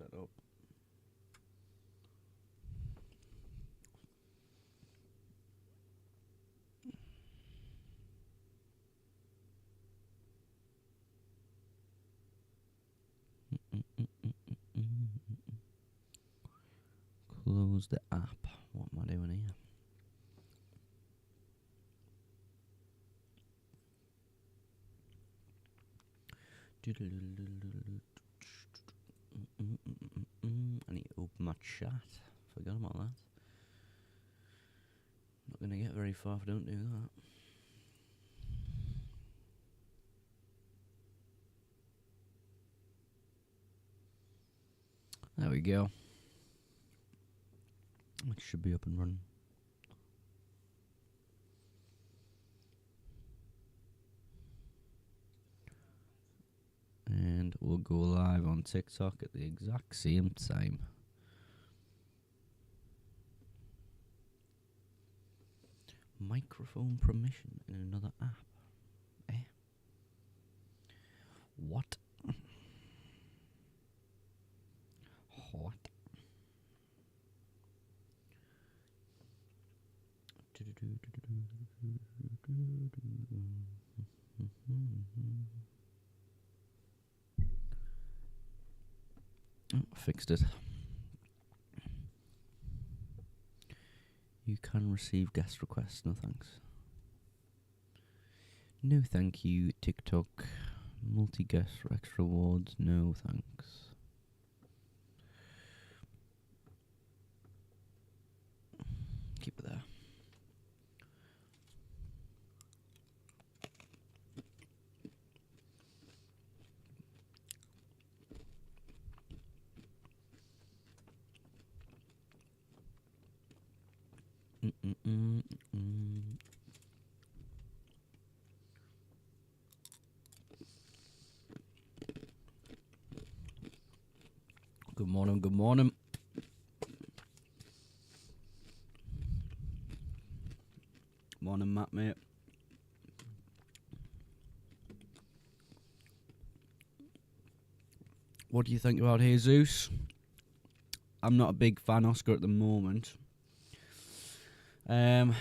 set up. Close the app. What am I doing here? I need to open my chat. Forgot about that. Not going to get very far if I don't do that. There we go. It should be up and running. And we'll go live on TikTok at the exact same time. Microphone permission in another app. Eh? What? What? Oh, fixed it. You can receive guest requests. No thanks. No thank you, TikTok. Multi-guest for extra rewards. No thanks. Keep it there. Good morning, good morning. Morning, Matt, mate. What do you think about Jesus? I'm not a big fan, Oscar, at the moment. Yeah,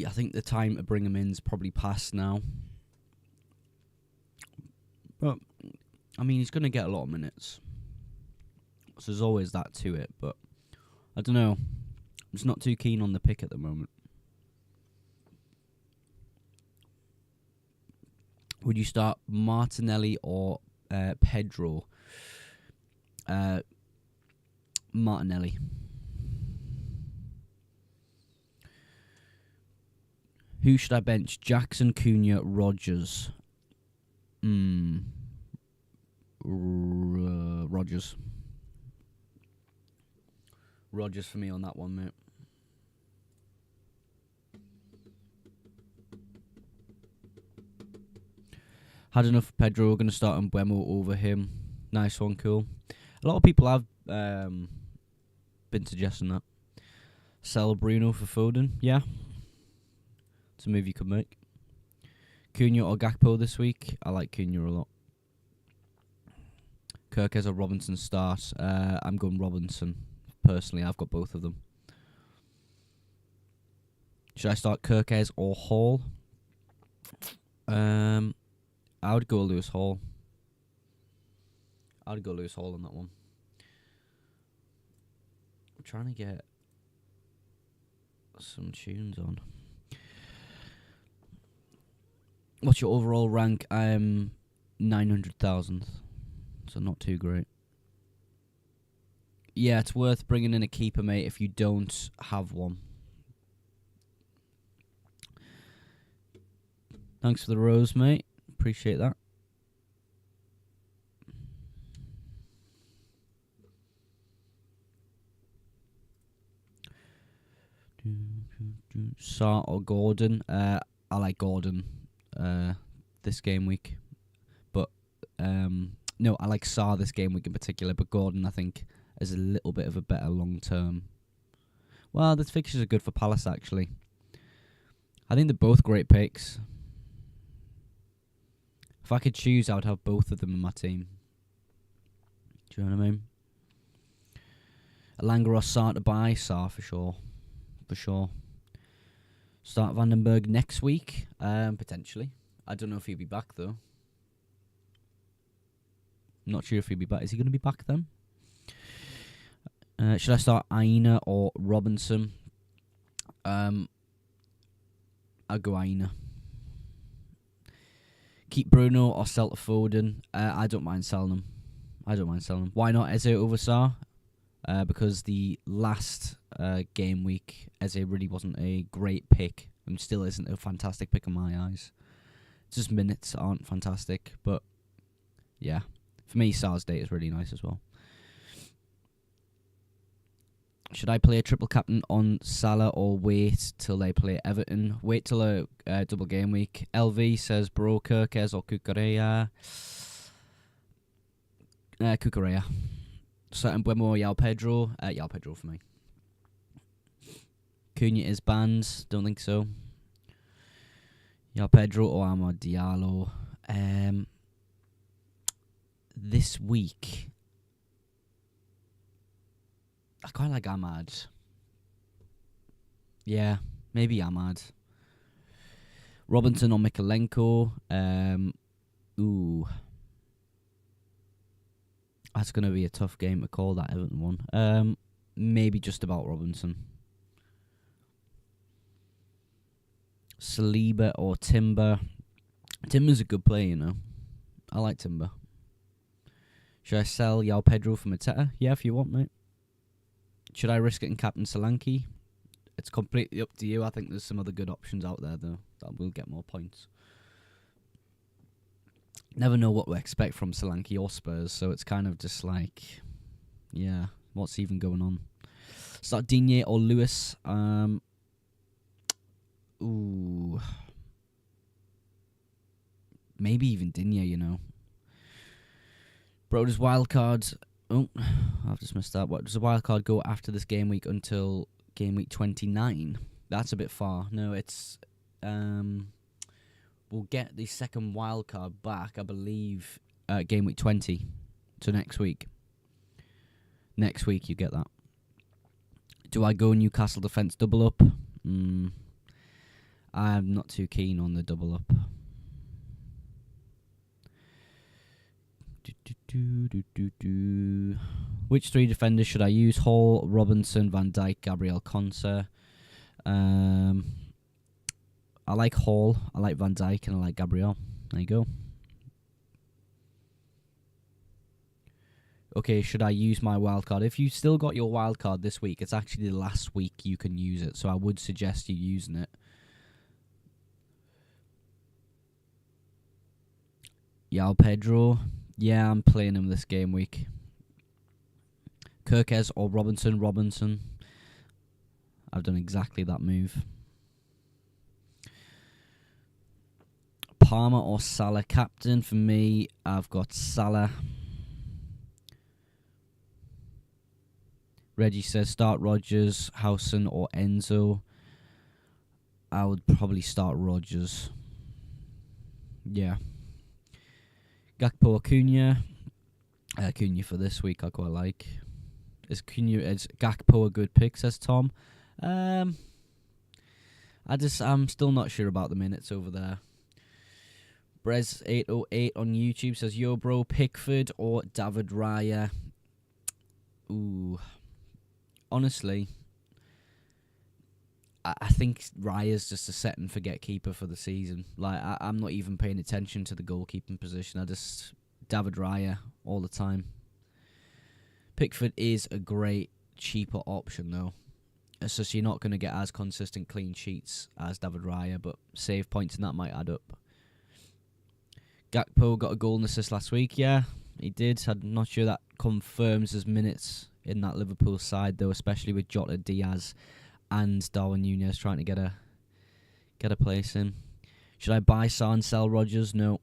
I think the time to bring him in's probably past now. But, I mean, he's going to get a lot of minutes. So there's always that to it, but I don't know. I'm just not too keen on the pick at the moment. Would you start Martinelli or Pedro? Martinelli. Who should I bench? Jackson, Cunha, Rodgers. Rodgers. Rodgers for me on that one, mate. Had enough of Pedro. We're going to start on Buemo over him. Nice one, cool. A lot of people have been suggesting that. Sell Bruno for Foden, yeah. It's a move you could make. Cunha or Gakpo this week. I like Cunha a lot. Kirkes or Robinson start. I'm going Robinson. Personally, I've got both of them. Should I start Kirkes or Hall? I would go Lewis Hall. I'd go Lewis Hall on that one. I'm trying to get some tunes on. What's your overall rank? I'm 900,000, so not too great. Yeah, it's worth bringing in a keeper, mate, if you don't have one. Thanks for the rose, mate. Appreciate that. SARR or Gordon? I like Gordon this game week. But, no, I like SARR this game week in particular. But Gordon, I think, is a little bit of a better long-term. Well, the fixtures are good for Palace, actually. I think they're both great picks. If I could choose, I would have both of them in my team. Do you know what I mean? Elanga or SARR to buy? SARR for sure. For sure. Start Vandenberg next week, potentially. I don't know if he'll be back, though. Not sure if he'll be back. Is he going to be back then? Should I start Aina or Robinson? I'll go Aina. Keep Bruno or sell to Foden. I don't mind selling them. Why not Eze over SARR? Because the last game week, Eze really wasn't a great pick and still isn't a fantastic pick in my eyes. Just minutes aren't fantastic, but yeah. For me, SARR's date is really nice as well. Should I play a triple captain on Salah or wait till they play Everton? Wait till a double game week. LV says Bro, Kirkes or Cucurella. Cucurella. Certain Buemo or Yao Pedro. Yao Pedro for me. Cunha is banned. Don't think so. Yao Pedro or Amad Diallo. This week, I quite like Ahmad. Yeah, maybe Ahmad. Robinson or Mikalenko. That's going to be a tough game to call, that Everton one. Maybe just about Robinson. Saliba or Timber. Timber's a good player, you know. I like Timber. Should I sell Yao Pedro for Mateta? Yeah, if you want, mate. Should I risk it in Captain Solanke? It's completely up to you. I think there's some other good options out there, though, that will get more points. Never know what to expect from Solanke or Spurs, so it's kind of just like, yeah, what's even going on? Start Digne or Lewis? Maybe even Digne, you know. Bro, does wildcard... Oh, I've just missed that. What does the wildcard go after this game week until game week 29? That's a bit far. No, it's... we'll get the second wildcard back, I believe, game week 20. So next week. Next week you get that. Do I go Newcastle defence double up? I'm not too keen on the double up. Which three defenders should I use? Hall, Robinson, Van Dijk, Gabriel Conser. I like Hall, I like Van Dijk, and I like Gabriel. There you go. Okay, should I use my wildcard? If you still got your wildcard this week, it's actually the last week you can use it, so I would suggest you using it. Yao Pedro. Yeah, I'm playing him this game week. Kirkes or Robinson? Robinson. I've done exactly that move. Palmer or Salah captain? For me, I've got Salah. Reggie says start Rodgers, Howson or Enzo. I would probably start Rodgers. Yeah. Gakpo or Cunha? Cunha for this week, I quite like. Is Gakpo a good pick, says Tom? I'm still not sure about the minutes over there. Brez808 on YouTube says, yo bro, Pickford or David Raya? Ooh. Honestly, I think Raya's just a set and forget keeper for the season. Like, I'm not even paying attention to the goalkeeping position. David Raya all the time. Pickford is a great, cheaper option, though. It's just you're not going to get as consistent clean sheets as David Raya, but save points and that might add up. Gakpo got a goal and assist last week. Yeah, he did. I'm not sure that confirms his minutes in that Liverpool side, though, especially with Jota, Diaz, and Darwin Núñez trying to get a place in. Should I buy SARR and sell Rodgers? No,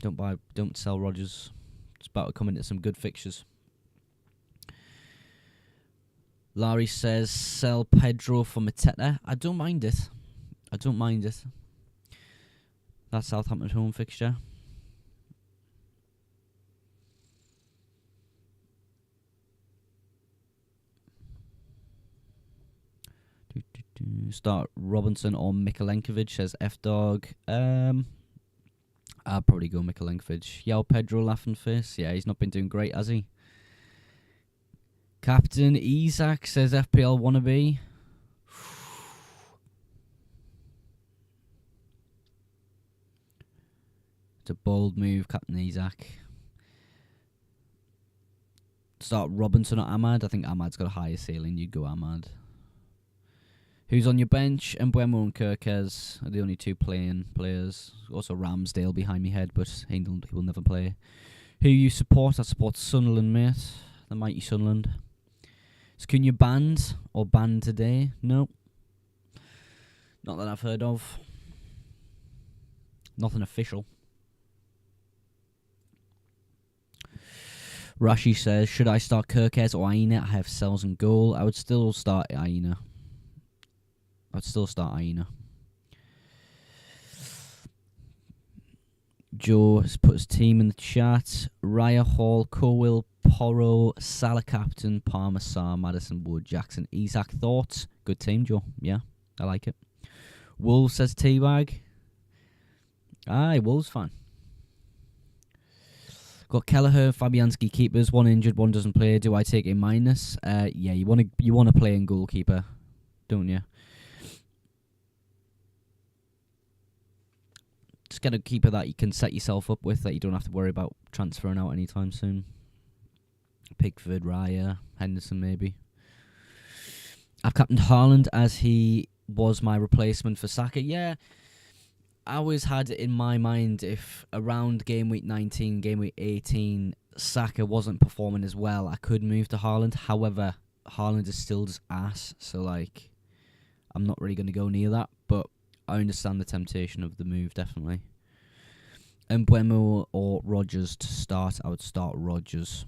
don't sell Rodgers. It's about to come into some good fixtures. Larry says sell Pedro for Mateta. I don't mind it. That's Southampton home fixture. Start Robinson or Mikalenkovic, says F-Dog. I'll probably go Mikalenkovic. Yao Pedro laughing face. Yeah, he's not been doing great, has he? Captain Isaac, says FPL wannabe. It's a bold move, Captain Isaac. Start Robinson or Ahmad. I think Ahmad's got a higher ceiling. You'd go Ahmad. Who's on your bench? Mbuemo and Kirkez are the only two playing players. Also Ramsdale behind me head, but he will never play. Who you support? I support Sunderland, mate. The mighty Sunderland. Is Cunha banned or banned today? No. Not that I've heard of. Nothing official. Rashi says, should I start Kirkez or Aina? I have Sells and goal. I would still start Aina. Joe has put his team in the chat. Raya Hall, Colwill, Porro, Salah captain, Palmer, SARR, Madison, Wood, Jackson, Isaac. Thoughts? Good team, Joe. Yeah, I like it. Wolves says Teabag. Aye, Wolves fan. Got Kelleher, Fabianski keepers. One injured, one doesn't play. Do I take a minus? Yeah, you want to play in goalkeeper, don't you? Just get a keeper that you can set yourself up with, that you don't have to worry about transferring out anytime soon. Pickford, Raya, Henderson maybe. I've captained Haaland as he was my replacement for Saka. Yeah, I always had it in my mind if around game week 19, game week 18, Saka wasn't performing as well, I could move to Haaland. However, Haaland is still just ass, so like, I'm not really going to go near that, but I understand the temptation of the move, definitely. Mbuemo or Rodgers to start? I would start Rodgers.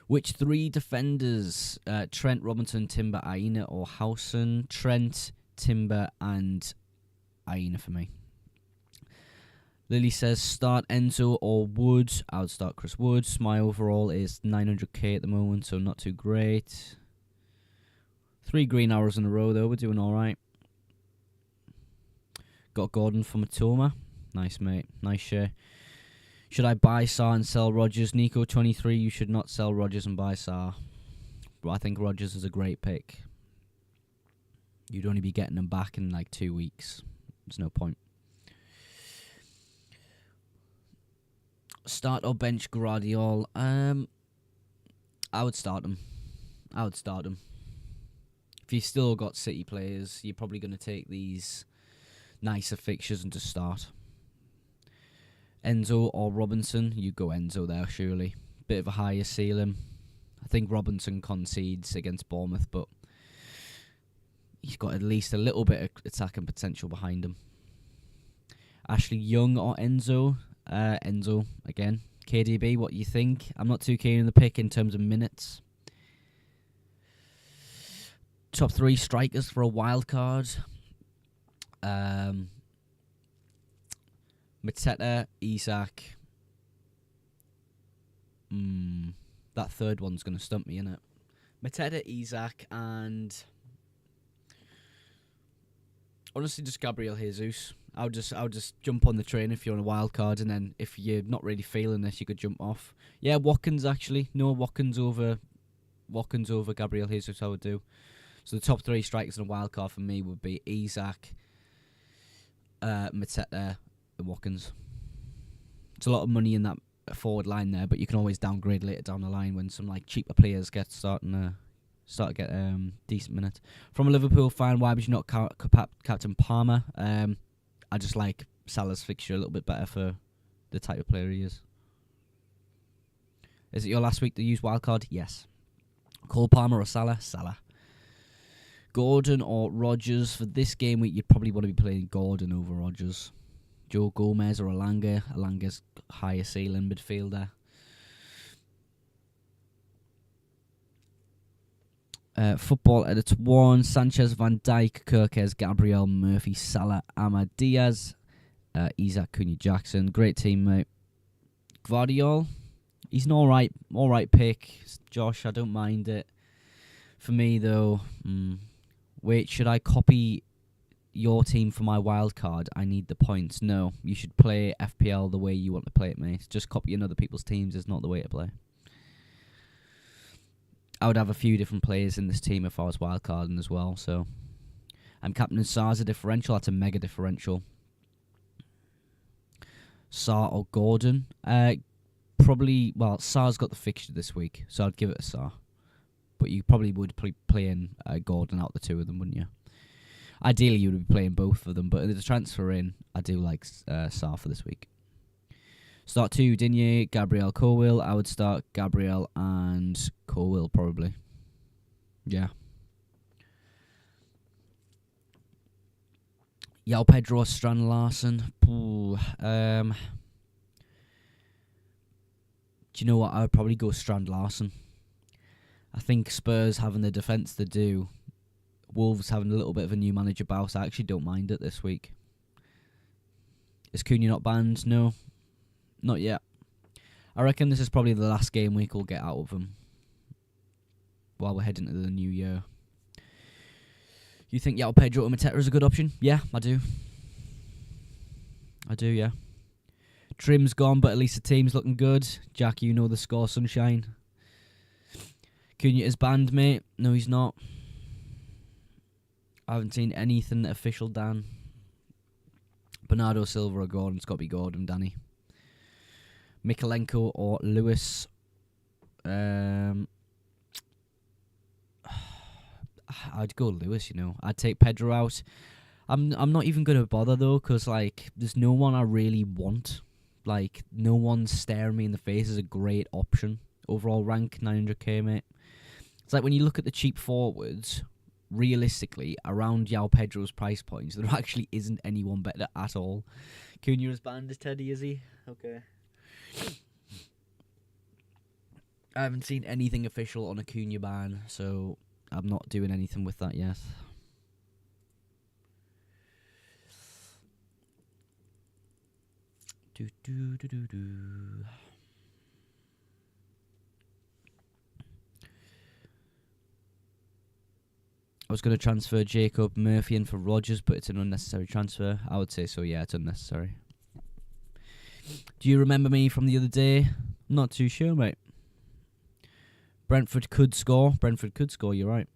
Which three defenders? Trent, Robinson, Timber, Aina, or Howson? Trent, Timber, and Aina for me. Lily says, start Enzo or Wood? I would start Chris Wood. My overall is 900k at the moment, so not too great. 3 green arrows in a row, though. We're doing all right. Got Gordon for Matoma. Nice, mate. Nice share. Should I buy SARR and sell Rodgers? Nico23, you should not sell Rodgers and buy SARR. But I think Rodgers is a great pick. You'd only be getting him back in like 2 weeks. There's no point. Start or bench Guardiola? I would start him. If you've still got City players, you're probably going to take these nicer fixtures and just start. Enzo or Robinson? You go Enzo there, surely. Bit of a higher ceiling. I think Robinson concedes against Bournemouth, but he's got at least a little bit of attacking potential behind him. Ashley Young or Enzo? Enzo, again. KDB, what you think? I'm not too keen on the pick in terms of minutes. Top 3 strikers for a wild card. Mateta, Isak. That third one's going to stump me, innit? Mateta, Isak, and honestly, just Gabriel Jesus. I'll just jump on the train if you're on a wild card, and then if you're not really feeling this, you could jump off. Yeah, Watkins actually. No, Watkins over Gabriel Jesus. I would do. So the top 3 strikers in a wild card for me would be Isak, Mateta, and Watkins. It's a lot of money in that forward line there, but you can always downgrade later down the line when some like cheaper players start to get decent minutes. From a Liverpool fan, why would you not captain Palmer? I just like Salah's fixture a little bit better for the type of player he is. Is it your last week to use wildcard? Yes. Cole Palmer or Salah? Salah. Gordon or Rodgers? For this game week, you'd probably want to be playing Gordon over Rodgers. Joe Gomez or Alanga? Alanga's higher ceiling midfielder. Football Editor 1, Sanchez, Van Dijk, Kirkez, Gabriel, Murphy, Salah, Ahmad Diaz, Isaac, Cunha, Jackson. Great team, mate. Gvardiol, he's an alright pick. Josh, I don't mind it. For me, though, Wait, should I copy your team for my wild card? I need the points. No, you should play FPL the way you want to play it, mate. Just copying other people's teams is not the way to play. I would have a few different players in this team if I was wildcarding as well. So I'm captaining SARR's a differential. That's a mega differential. SARR or Gordon? Probably. Well, SARR's got the fixture this week, so I'd give it a SARR. But you probably would play in Gordon out the two of them, wouldn't you? Ideally, you would be playing both of them, but the transfer in, I do like SARR for this week. Start 2, Digne, Gabriel, Colwill. I would start Gabriel and Colwill, probably. Yeah. Yao Pedro, Strand Larson. Do you know what? I would probably go Strand Larson. I think Spurs having the defence they do. Wolves having a little bit of a new manager bounce. I actually don't mind it this week. Is Cunha not banned? No. Not yet. I reckon this is probably the last game week we'll get out of him while we're heading into the new year. You think Yao Pedro or Mateta is a good option? Yeah, I do. Yeah. Trim's gone, but at least the team's looking good. Jack, you know the score, sunshine. Cunha is banned, mate. No, he's not. I haven't seen anything official, Dan. Bernardo Silva or Gordon. It's got to be Gordon, Danny. Mikalenko or Lewis. I'd go Lewis, you know. I'd take Pedro out. I'm not even going to bother, though, because, like, there's no one I really want. Like, no one staring me in the face is a great option. Overall rank, 900k, mate. It's like when you look at the cheap forwards, realistically, around Yao Pedro's price points, there actually isn't anyone better at all. Cunha is banned, is Teddy, is he? Okay. I haven't seen anything official on a Cunha ban, so I'm not doing anything with that yet. I was going to transfer Jacob Murphy in for Rodgers, but it's an unnecessary transfer. I would say so, yeah, it's unnecessary. Do you remember me from the other day? I'm not too sure, mate. Brentford could score. You're right.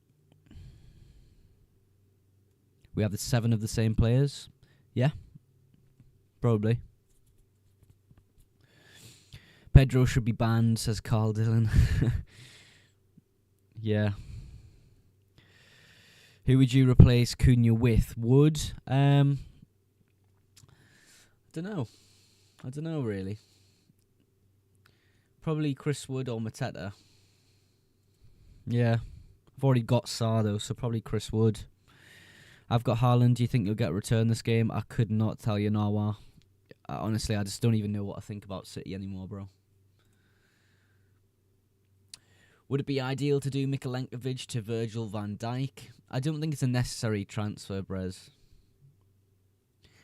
We have the 7 of the same players. Yeah, probably. Pedro should be banned, says Carl Dillon. Yeah. Who would you replace Cunha with? Wood? I don't know, really. Probably Chris Wood or Mateta. Yeah. I've already got SARR, though, so probably Chris Wood. I've got Haaland. Do you think you'll get a return this game? I could not tell you, Narwa. Honestly, I just don't even know what I think about City anymore, bro. Would it be ideal to do Mikalenkovic to Virgil van Dijk? I don't think it's a necessary transfer, Brez.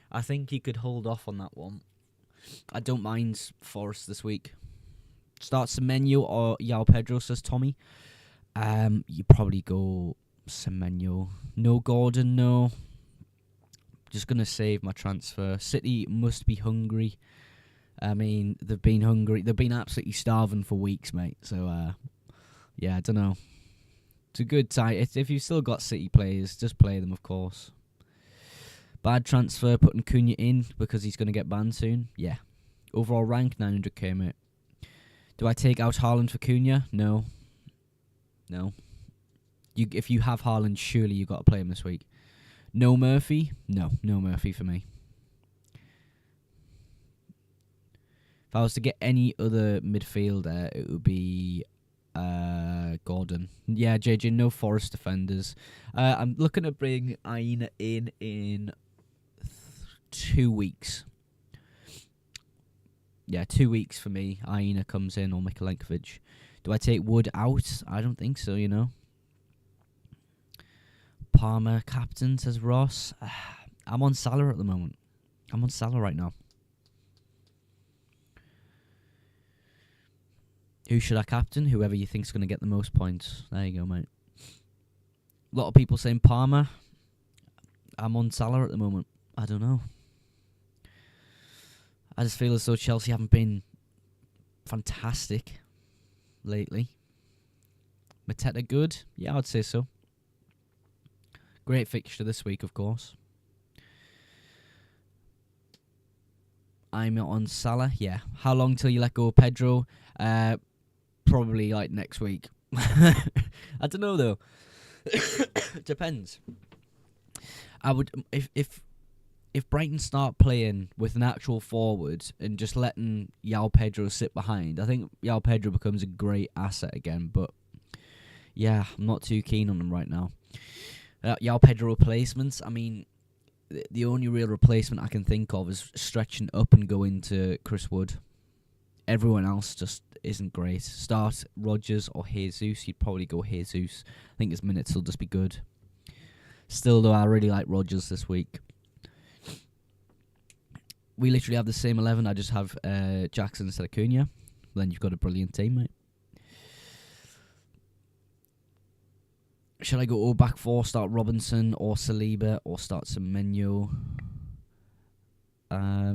I think he could hold off on that one. I don't mind Forest this week. Start Semenyo or Yao Pedro, says Tommy. You probably go Semenyo. No Gordon, no. Just going to save my transfer. City must be hungry. I mean, they've been hungry. They've been absolutely starving for weeks, mate. So, yeah, I don't know. It's a good time. If you've still got City players, just play them, of course. Bad transfer, putting Cunha in because he's going to get banned soon. Yeah. Overall rank, 900k, mate. Do I take out Haaland for Cunha? No. If you have Haaland, surely you've got to play him this week. No Murphy? No Murphy for me. If I was to get any other midfielder, it would be Gordon. Yeah, JJ, no Forest defenders. I'm looking to bring Aina in 2 weeks. Yeah, 2 weeks for me. Aina comes in or Mikalenkovic. Do I take Wood out? I don't think so, you know. Palmer captain, says Ross. I'm on Salah at the moment. I'm on Salah right now. Who should I captain? Whoever you think's going to get the most points. There you go, mate. A lot of people saying Palmer. I'm on Salah at the moment. I don't know. I just feel as though Chelsea haven't been fantastic lately. Mateta good? Yeah, I'd say so. Great fixture this week, of course. I'm on Salah, yeah. How long till you let go of Pedro? Probably like next week. I don't know though. Depends. I would if Brighton start playing with an actual forward and just letting João Pedro sit behind, I think João Pedro becomes a great asset again. But yeah, I'm not too keen on him right now. João Pedro replacements. I mean, the only real replacement I can think of is stretching up and going to Chris Wood. Everyone else just isn't great. Start Rodgers or Jesus. You'd probably go Jesus. I think his minutes will just be good. Still, though, I really like Rodgers this week. We literally have the same 11. I just have Jackson instead of Cunha. Then you've got a brilliant team, mate. Should I go back four, start Robinson or Saliba, or start Semenyo?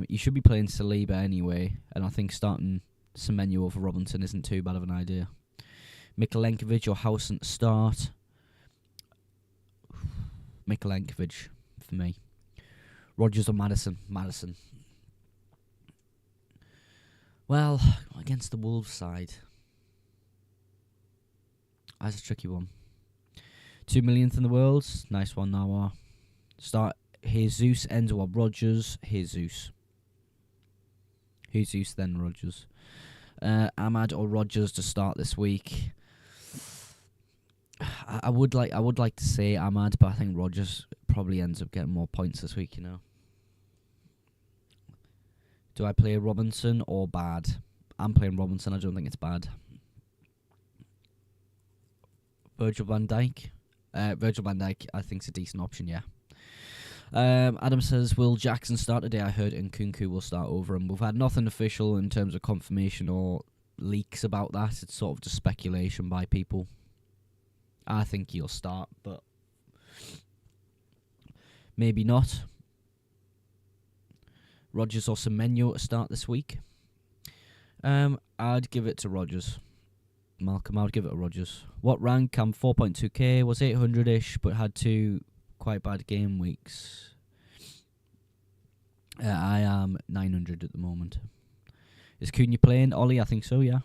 You should be playing Saliba anyway, and I think starting Semenyo over Robinson isn't too bad of an idea. Mikalenkovic or Howson to start. Mikalenkovic for me. Rodgers or Maddison? Maddison. Well, against the Wolves side, that's a tricky one. 2 millionth in the world. Nice one, Nawar. Start Jesus, Enzo or Rodgers. Jesus, then Rodgers. Ahmad or Rodgers to start this week. I would like to say Ahmad, but I think Rodgers probably ends up getting more points this week, you know. Do I play Robinson or bad? I'm playing Robinson. I don't think it's bad. Virgil van Dijk. Virgil van Dijk, I think, is a decent option, yeah. Adam says, will Jackson start today? I heard Nkunku will start over him. We've had nothing official in terms of confirmation or leaks about that. It's sort of just speculation by people. I think he'll start, but maybe not. Rodgers or Semenyo to start this week. I'd give it to Rodgers. Malcolm, I would give it to Rodgers. What rank? I'm 4.2k, was 800-ish, but had 2 quite bad game weeks. I am 900 at the moment. Is Cunha playing? Ollie, I think so, yeah.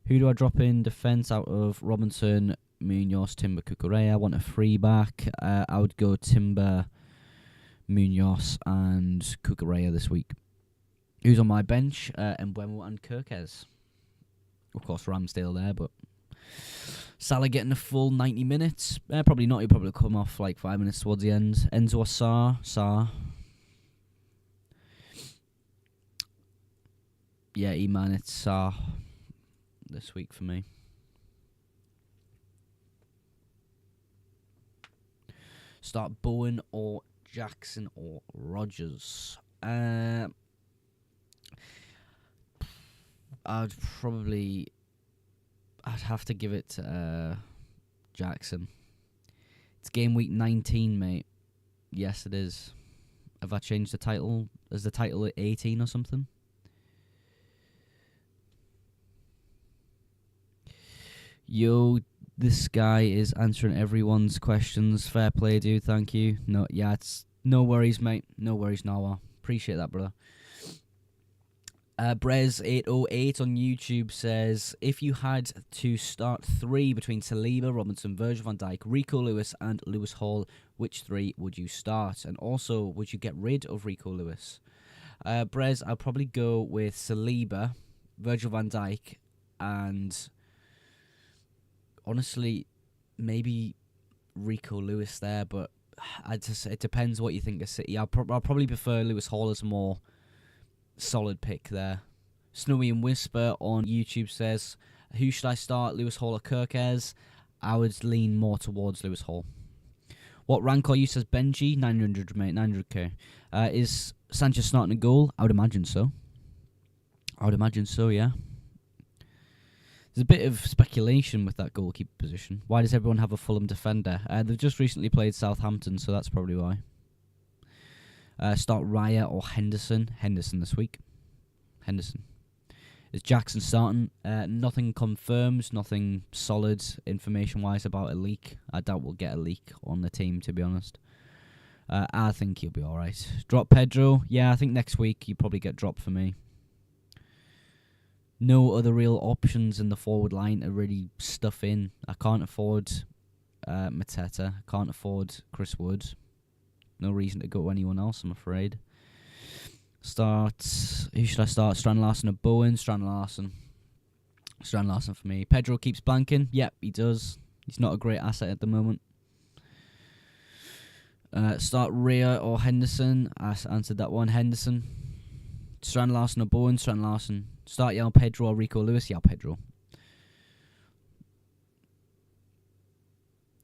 Who do I drop in defence out of Robinson, Munoz, Timber, Cucurella? I want a free back. I would go Timber, Munoz, and Cucurella this week. Who's on my bench? Mbeumo and Kirkez. Of course, Ramsdale there, but Salah getting a full 90 minutes. Probably not. He'll probably come off like 5 minutes towards the end. Enzo or SARR? SARR. Yeah, E-Man, it's SARR this week for me. Start Bowen or Jackson or Rodgers. I'd have to give it to Jackson. It's game week 19, mate. Yes, it is. Have I changed the title? Is the title at 18 or something? Yo, this guy is answering everyone's questions. Fair play, dude. Thank you. No, yeah, it's no worries, mate. No worries, Nawa. Appreciate that, brother. Brez808 on YouTube says, if you had to start 3 between Saliba, Robinson, Virgil van Dijk, Rico Lewis, and Lewis Hall, which 3 would you start? And also, would you get rid of Rico Lewis? Brez, I'll probably go with Saliba, Virgil van Dijk, and honestly, maybe Rico Lewis there, but it depends what you think of City. I'll probably prefer Lewis Hall as a more solid pick there. Snowy and Whisper on YouTube says, who should I start, Lewis Hall or Kirkez? I would lean more towards Lewis Hall. What rank are you, says Benji? 900, mate, 900k. Is Sanchez starting a goal? I would imagine so. Yeah. There's a bit of speculation with that goalkeeper position. Why does everyone have a Fulham defender? They've just recently played Southampton, so that's probably why. Start Raya or Henderson. Henderson this week. Henderson. Is Jackson starting? Nothing confirms, nothing solid information-wise about a leak. I doubt we'll get a leak on the team, to be honest. I think he'll be alright. Drop Pedro? Yeah, I think next week he'll probably get dropped for me. No other real options in the forward line to really stuff in. I can't afford Mateta. I can't afford Chris Wood. No reason to go to anyone else, I'm afraid. Who should I start? Strand Larson or Bowen? Strand Larson. Strand Larson for me. Pedro keeps blanking. Yep, he does. He's not a great asset at the moment. Start Rhea or Henderson. I answered that one. Henderson. Strand Larson or Bowen? Strand Larson. Start Yao Pedro or Rico Lewis? Yao Pedro.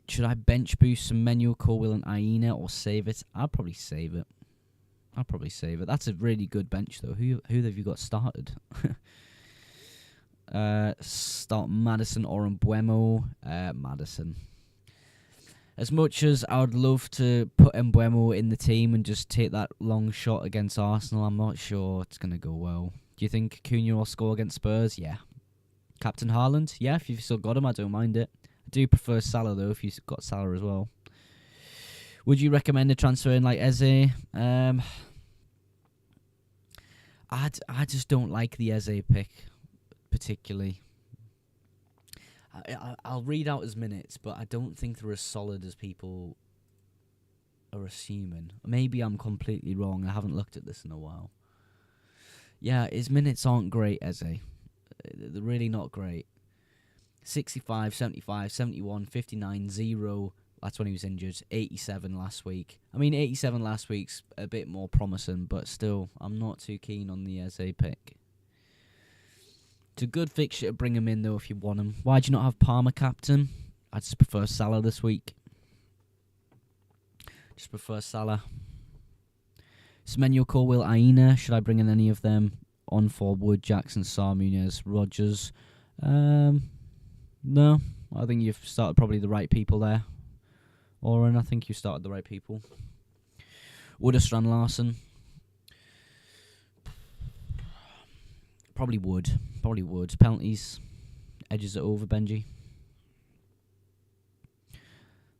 Should I bench boost Semenyo, Colwill and Aina or save it? I'll probably save it. That's a really good bench though. Who have you got started? Start Maddison or Mbuemo. Maddison. As much as I would love to put Mbuemo in the team and just take that long shot against Arsenal, I'm not sure it's going to go well. Do you think Cunha will score against Spurs? Yeah. Captain Haaland? Yeah, if you've still got him, I don't mind it. I do prefer Salah, though, if you've got Salah as well. Would you recommend a transfer in like Eze? I just don't like the Eze pick, particularly. I'll read out his minutes, but I don't think they're as solid as people are assuming. Maybe I'm completely wrong. I haven't looked at this in a while. Yeah, his minutes aren't great, Eze. They're really not great. 65, 75, 71, 59, 0. That's when he was injured. 87 last week. I mean, 87 last week's a bit more promising, but still, I'm not too keen on the Eze pick. It's a good fixture to bring him in, though, if you want him. Why do you not have Palmer captain? I just prefer Salah this week. Just prefer Salah. Semenyo, Colwill, Aina. Should I bring in any of them? On for Wood, Jackson, SARR, Muniz, Rodgers. No. I think you've started probably the right people there. Oren, I think you started the right people. Wood or Strand Larson? Probably Wood. Penalties. Edges it over, Benji.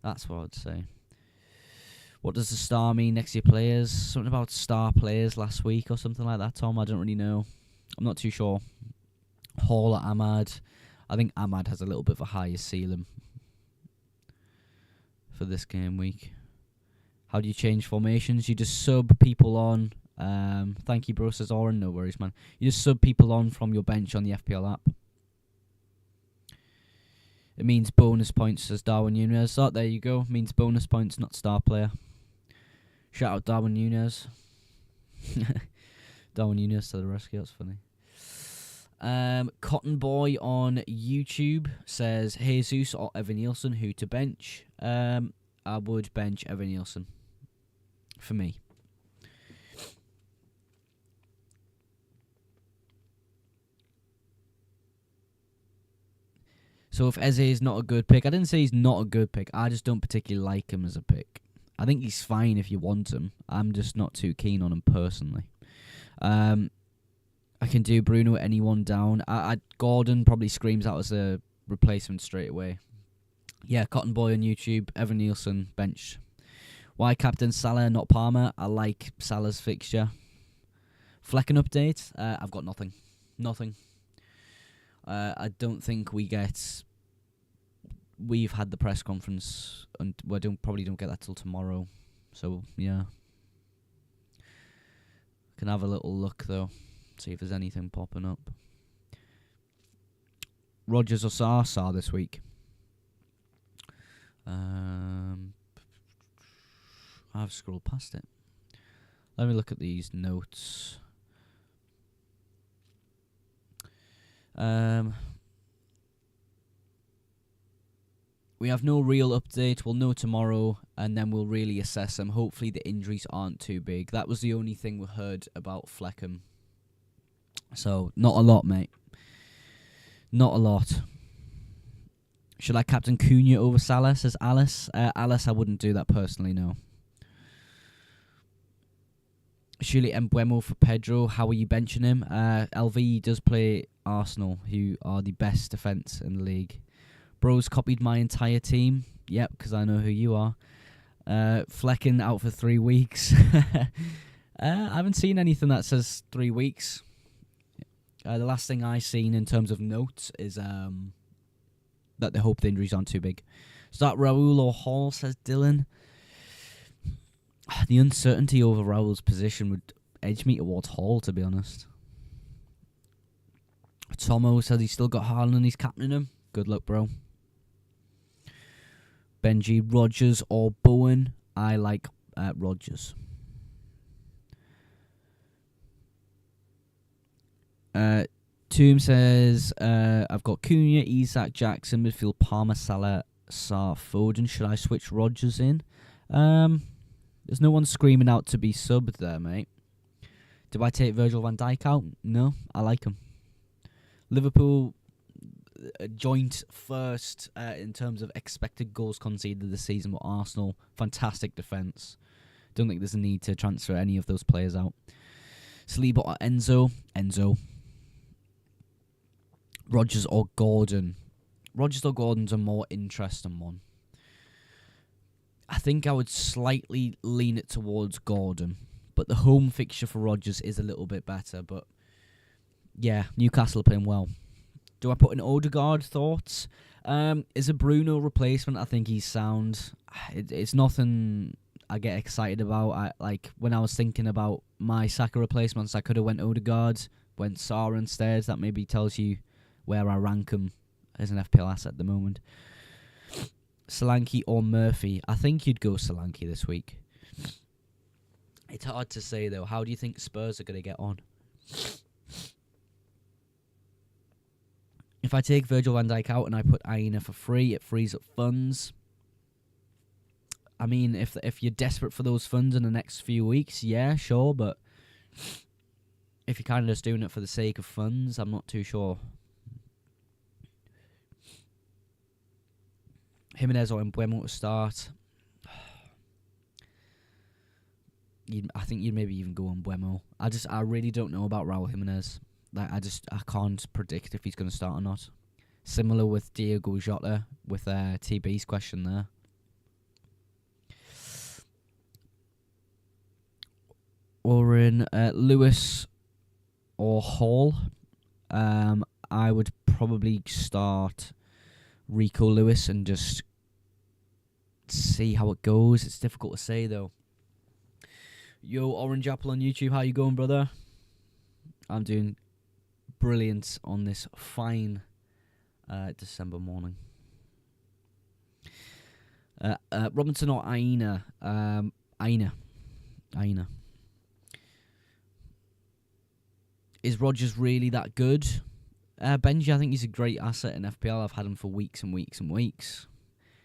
That's what I'd say. What does the star mean next to your players? Something about star players last week or something like that, Tom. I don't really know. I'm not too sure. Hall or Ahmad? I think Ahmad has a little bit of a higher ceiling for this game week. How do you change formations? You just sub people on. Thank you, bro, says Oren. No worries, man. You just sub people on from your bench on the FPL app. It means bonus points, says Darwin Nunez. Oh, there you go. Means bonus points, not star player. Shout out Darwin Nunez. Darwin Nunez to the rescue. That's funny. Cotton Boy on YouTube says Jesus or Evan Nielsen, who to bench? I would bench Evan Nielsen for me. So if Eze is not a good pick, I didn't say he's not a good pick. I just don't particularly like him as a pick. I think he's fine if you want him. I'm just not too keen on him personally. I can do Bruno at anyone down. Gordon probably screams out as a replacement straight away. Yeah, Cotton Boy on YouTube. Evan Nielsen, bench. Why captain Salah, not Palmer? I like Salah's fixture. Flecken update? I've got nothing. Nothing. I don't think we've had the press conference, and we probably don't get that till tomorrow. So yeah, can have a little look though, see if there's anything popping up. Rodgers or SARR? SARR this week. I've scrolled past it. Let me look at these notes. We have no real update. We'll know tomorrow, and then we'll really assess them. Hopefully the injuries aren't too big. That was the only thing we heard about Fleckham. So, not a lot, mate. Not a lot. Should I captain Cunha over Salah, says Alice. Alice, I wouldn't do that personally, no. Surely Mbeumo for Pedro. How are you benching him? LV does play Arsenal, who are the best defence in the league. Bro's copied my entire team. Yep, because I know who you are. Flecken out for 3 weeks. I haven't seen anything that says 3 weeks. The last thing I seen in terms of notes is that they hope the injuries aren't too big. Start Raul or Hall, says Dylan. The uncertainty over Raul's position would edge me towards Hall, to be honest. Tomo says he's still got Haaland and he's captaining him. Good luck, bro. Benji, Rodgers or Bowen. I like Rodgers. Tomb says, I've got Cunha, Isak, Jackson, midfield, Palmer, Salah, SARR, Foden. Should I switch Rodgers in? There's no one screaming out to be subbed there, mate. Do I take Virgil van Dijk out? No, I like him. Liverpool joint first in terms of expected goals conceded this season with Arsenal. Fantastic defence. Don't think there's a need to transfer any of those players out. Saliba or Enzo? Enzo. Rodgers or Gordon? Rodgers or Gordon's a more interesting one. I think I would slightly lean it towards Gordon, but the home fixture for Rodgers is a little bit better. But yeah, Newcastle are playing well. Do I put in Odegaard? Thoughts? Is a Bruno replacement? I think he's sound. It's nothing I get excited about. When I was thinking about my Saka replacements, I could have went Odegaard, went SARR instead. That maybe tells you where I rank him as an FPL asset at the moment. Solanke or Murphy? I think you'd go Solanke this week. It's hard to say, though. How do you think Spurs are going to get on? If I take Virgil van Dijk out and I put Aina for free, it frees up funds. I mean, if you're desperate for those funds in the next few weeks, yeah, sure. But if you're kind of just doing it for the sake of funds, I'm not too sure. Jimenez or Mbeumo to start. I think you'd maybe even go on Mbeumo. I really don't know about Raul Jimenez. I can't predict if he's going to start or not. Similar with Diego Jota with TB's question there. Or in Lewis or Hall. I would probably start Rico Lewis and just see how it goes. It's difficult to say, though. Yo, Orange Apple on YouTube, how you going, brother? I'm doing brilliant on this fine December morning. Robinson or Aina? Aina. Is Rodgers really that good? Benji, I think he's a great asset in FPL. I've had him for weeks and weeks and weeks.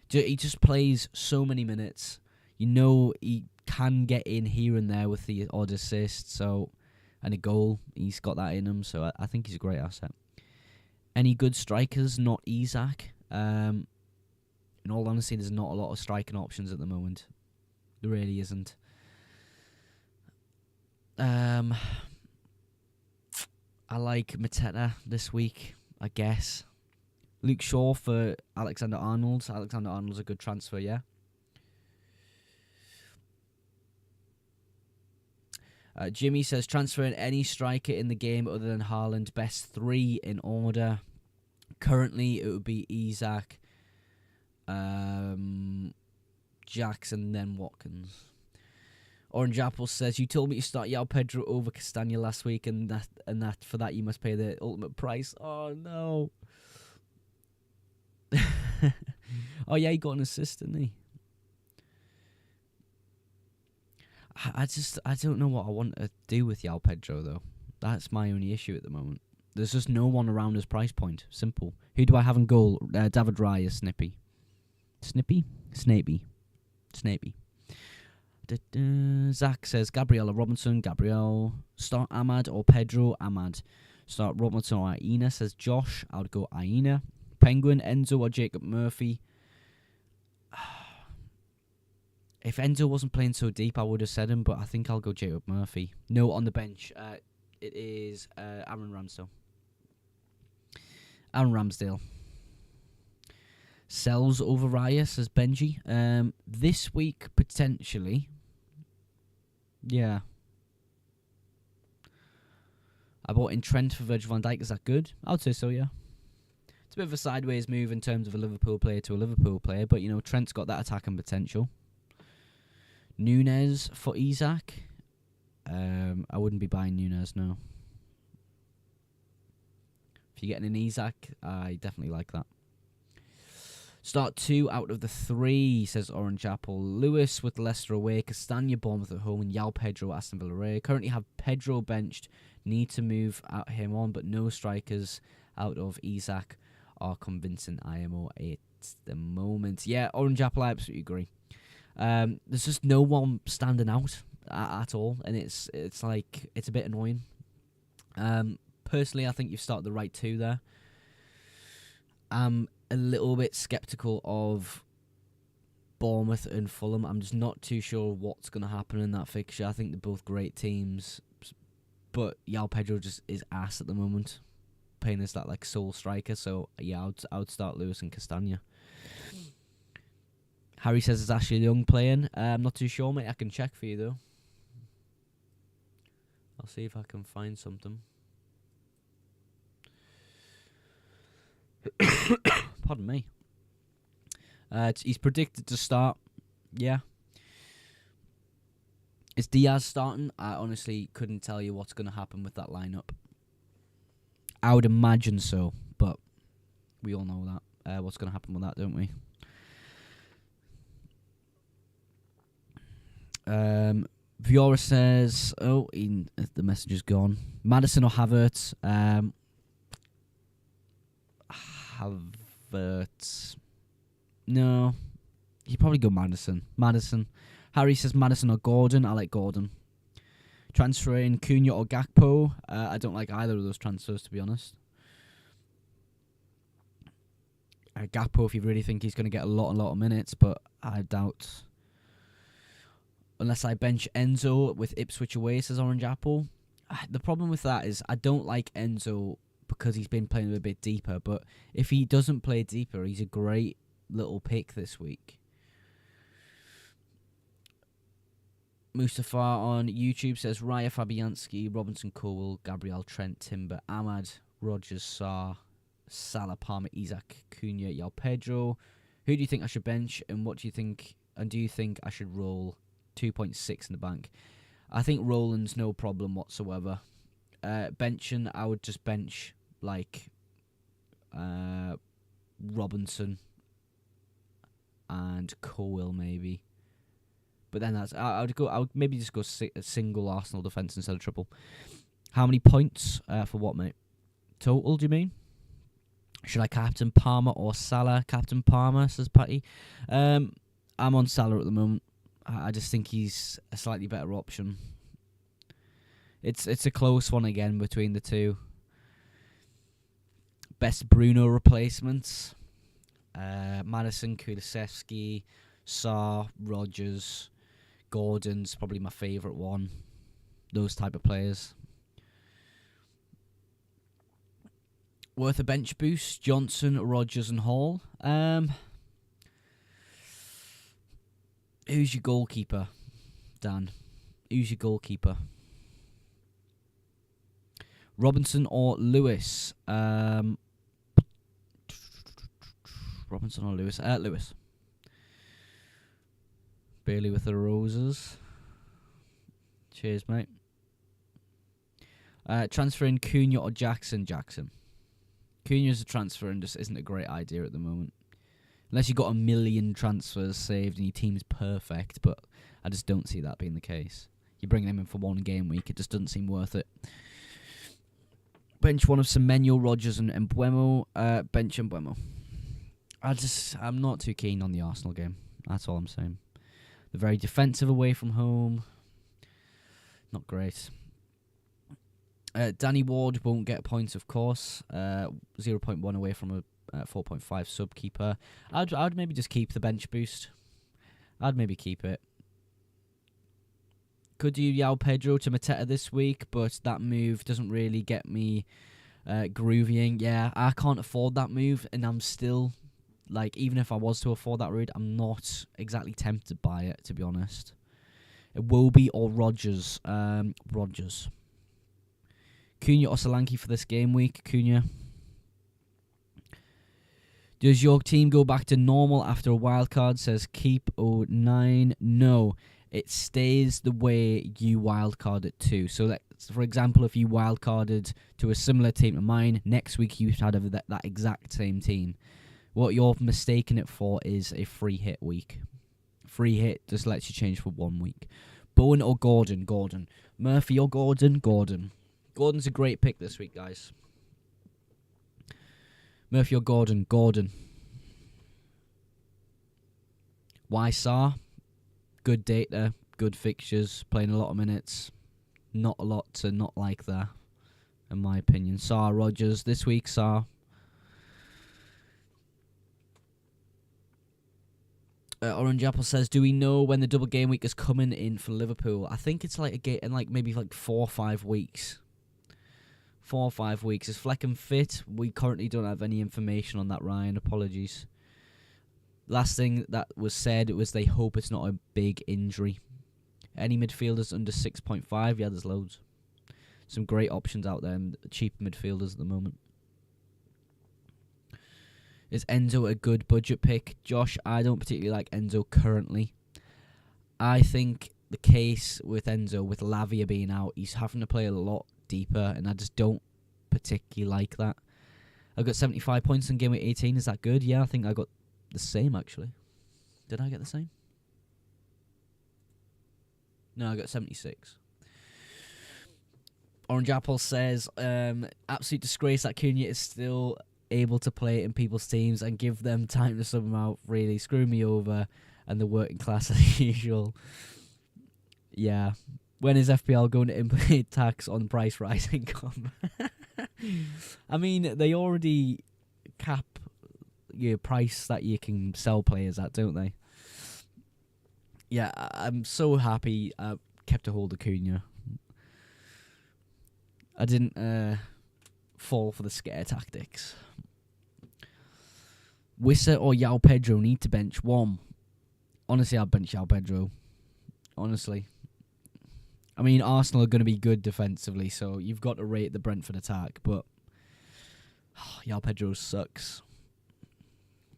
He just plays so many minutes. You know he can get in here and there with the odd assist, and a goal. He's got that in him, so I think he's a great asset. Any good strikers? Not Isak. In all honesty, there's not a lot of striking options at the moment. There really isn't. I like Mateta this week, I guess. Luke Shaw for Alexander-Arnold. Alexander-Arnold's a good transfer, yeah. Jimmy says, transferring any striker in the game other than Haaland, best 3 in order. Currently, it would be Isak, Jackson, then Watkins. Orange Apple says, you told me to start João Pedro over Castagna last week, and that for that you must pay the ultimate price. Oh, no. Oh, yeah, he got an assist, didn't he? I don't know what I want to do with João Pedro, though. That's my only issue at the moment. There's just no one around his price point. Simple. Who do I have in goal? David Raya, Snippy. Snapey. Zach says, Gabriel or Robinson. Gabriel. Start Ahmad or Pedro? Ahmad. Start Robinson or Aina, says Josh. I would go Aina. Penguin, Enzo or Jacob Murphy. If Enzo wasn't playing so deep, I would have said him, but I think I'll go Jacob Murphy. No, on the bench, it is Aaron Ramsdale. Aaron Ramsdale. Sells over Raya, says Benji. This week, potentially. Yeah. I bought in Trent for Virgil van Dijk. Is that good? I would say so, yeah. It's a bit of a sideways move in terms of a Liverpool player to a Liverpool player, but, Trent's got that attacking potential. Nunes for Isak. I wouldn't be buying Nunes, no. If you're getting an Isak, I definitely like that. Start 2 out of the 3, says Orange Apple. Lewis with Leicester away, Castagna Bournemouth at home, and Yao Pedro Aston Villa away. Currently have Pedro benched. Need to move him on, but no strikers out of Isak are convincing IMO at the moment. Yeah, Orange Apple, I absolutely agree. There's just no one standing out at all, and it's a bit annoying. Personally, I think you've started the right 2 there. I'm a little bit sceptical of Bournemouth and Fulham. I'm just not too sure what's going to happen in that fixture. I think they're both great teams, but Yao Pedro just is ass at the moment, playing as that sole striker. So yeah, I would start Lewis and Castagna. Harry says it's Ashley Young playing. I'm not too sure, mate. I can check for you though. I'll see if I can find something. Pardon me. He's predicted to start. Yeah. Is Diaz starting? I honestly couldn't tell you what's going to happen with that lineup. I would imagine so, but we all know that. What's going to happen with that, don't we? Viora says, the message is gone. Maddison or Havertz? Havertz. No. You probably go Maddison. Harry says Maddison or Gordon. I like Gordon. Transfer in Cunha or Gakpo. I don't like either of those transfers, to be honest. Gakpo, if you really think he's going to get a lot of minutes, but I doubt. Unless I bench Enzo with Ipswich away, says Orange Apple. The problem with that is I don't like Enzo because he's been playing a bit deeper, but if he doesn't play deeper, he's a great little pick this week. Mustafa on YouTube says Raya, Fabianski, Robinson, Cole, Gabriel, Trent, Timber, Ahmad, Rogers, SARR, Salah, Palmer, Isak, Cunha, Yao Pedro. Who do you think I should bench, and what do you think? And do you think I should roll 2.6 in the bank? I think rolling's no problem whatsoever. Benching, I would just bench Robinson and Cole maybe. But then I would maybe just go a single Arsenal defence instead of triple. How many points for what, mate? Total, do you mean? Should I captain Palmer or Salah? Captain Palmer, says Patty. I'm on Salah at the moment. I just think he's a slightly better option. It's a close one again between the two. Best Bruno replacements. Maddison, Kulusevski, SARR, Rogers, Gordon's probably my favourite one. Those type of players. Worth a bench boost. Johnson, Rogers and Hall. Who's your goalkeeper, Dan? Who's your goalkeeper? Robinson or Lewis? Robinson or Lewis? Lewis. Bailey with the roses. Cheers, mate. Transfer in Cunha or Jackson? Jackson. Cunha's a transfer and just isn't a great idea at the moment. Unless you've got 1 million transfers saved and your team's perfect, but I just don't see that being the case. You're bringing him in for one game week, it just doesn't seem worth it. Bench one of Semenyo, Rogers and Mbeumo. Bench Mbeumo. I'm not too keen on the Arsenal game. That's all I'm saying. They're very defensive away from home. Not great. Danny Ward won't get points, of course. 0.1 away from a 4.5 sub keeper. I'd maybe just keep the bench boost. I'd maybe keep it. Could do João Pedro to Mateta this week, but that move doesn't really get me groovying. Yeah, I can't afford that move, and I'm still, like, even if I was to afford that route, I'm not exactly tempted by it, to be honest. Iwobi or Rodgers? Rodgers. Cunha or Solanke for this game week? Cunha. Does your team go back to normal after a wild card? Says Keep 09. No, it stays the way you wildcarded to. So, for example, if you wildcarded to a similar team to mine, next week you'd have that exact same team. What you're mistaking it for is a free hit week. Free hit just lets you change for 1 week. Bowen or Gordon? Gordon. Murphy or Gordon? Gordon. Gordon's a great pick this week, guys. Murphy or Gordon? Gordon. Why SARR? Good data, good fixtures, playing a lot of minutes. Not a lot to not like there, in my opinion. SARR, Rodgers. This week, SARR. Orange Apple says, do we know when the double game week is coming in for Liverpool? I think it's like a game in maybe 4 or 5 weeks. 4 or 5 weeks. Is Flecken fit? We currently don't have any information on that, Ryan. Apologies. Last thing that was said was they hope it's not a big injury. Any midfielders under 6.5? Yeah, there's loads. Some great options out there, and cheap midfielders at the moment. Is Enzo a good budget pick? Josh, I don't particularly like Enzo currently. I think the case with Enzo, with Lavia being out, he's having to play a lot deeper, and I just don't particularly like that. I've got 75 points in game week 18. Is that good? Yeah, I think I got the same, actually. Did I get the same? No, I got 76. Orange Apple says, absolute disgrace that Cunha is still able to play in people's teams and give them time to sub them out. Really, screw me over and the working class as usual. Yeah. When is FPL going to implement tax on price rise income? I mean, they already cap your price that you can sell players at, don't they? Yeah, I'm so happy I kept a hold of Cunha. I didn't fall for the scare tactics. Wissa or João Pedro need to bench one. Honestly, I'll bench João Pedro. Honestly. I mean, Arsenal are going to be good defensively, so you've got to rate the Brentford attack, but João Pedro sucks.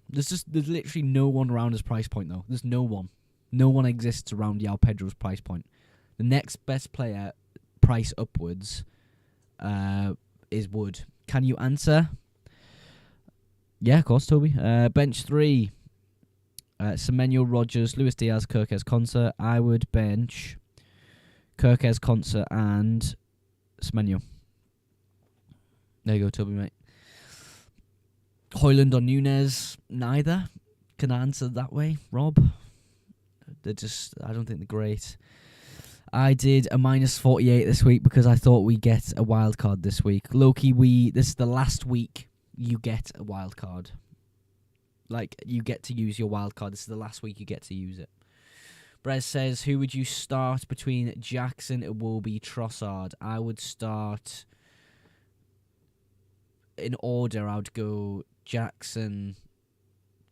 There's literally no one around his price point, though. There's no one. No one exists around João Pedro's price point. The next best player, price upwards, is Wood. Can you answer? Yeah, of course, Toby. Bench 3. Semenyo, Rodgers, Luis Diaz, Kirkes, Konsa. I would bench Kirkes, Konsa, and Semenyo. There you go, Toby, mate. Højlund or Nunez? Neither. Can I answer that way, Rob? I don't think they're great. I did a minus 48 this week because I thought we'd get a wild card this week. Loki, this is the last week you get a wild card. Like, you get to use your wild card. This is the last week you get to use it. Brez says, who would you start between Jackson, Iwobi, Trossard? I would start in order. I would go Jackson,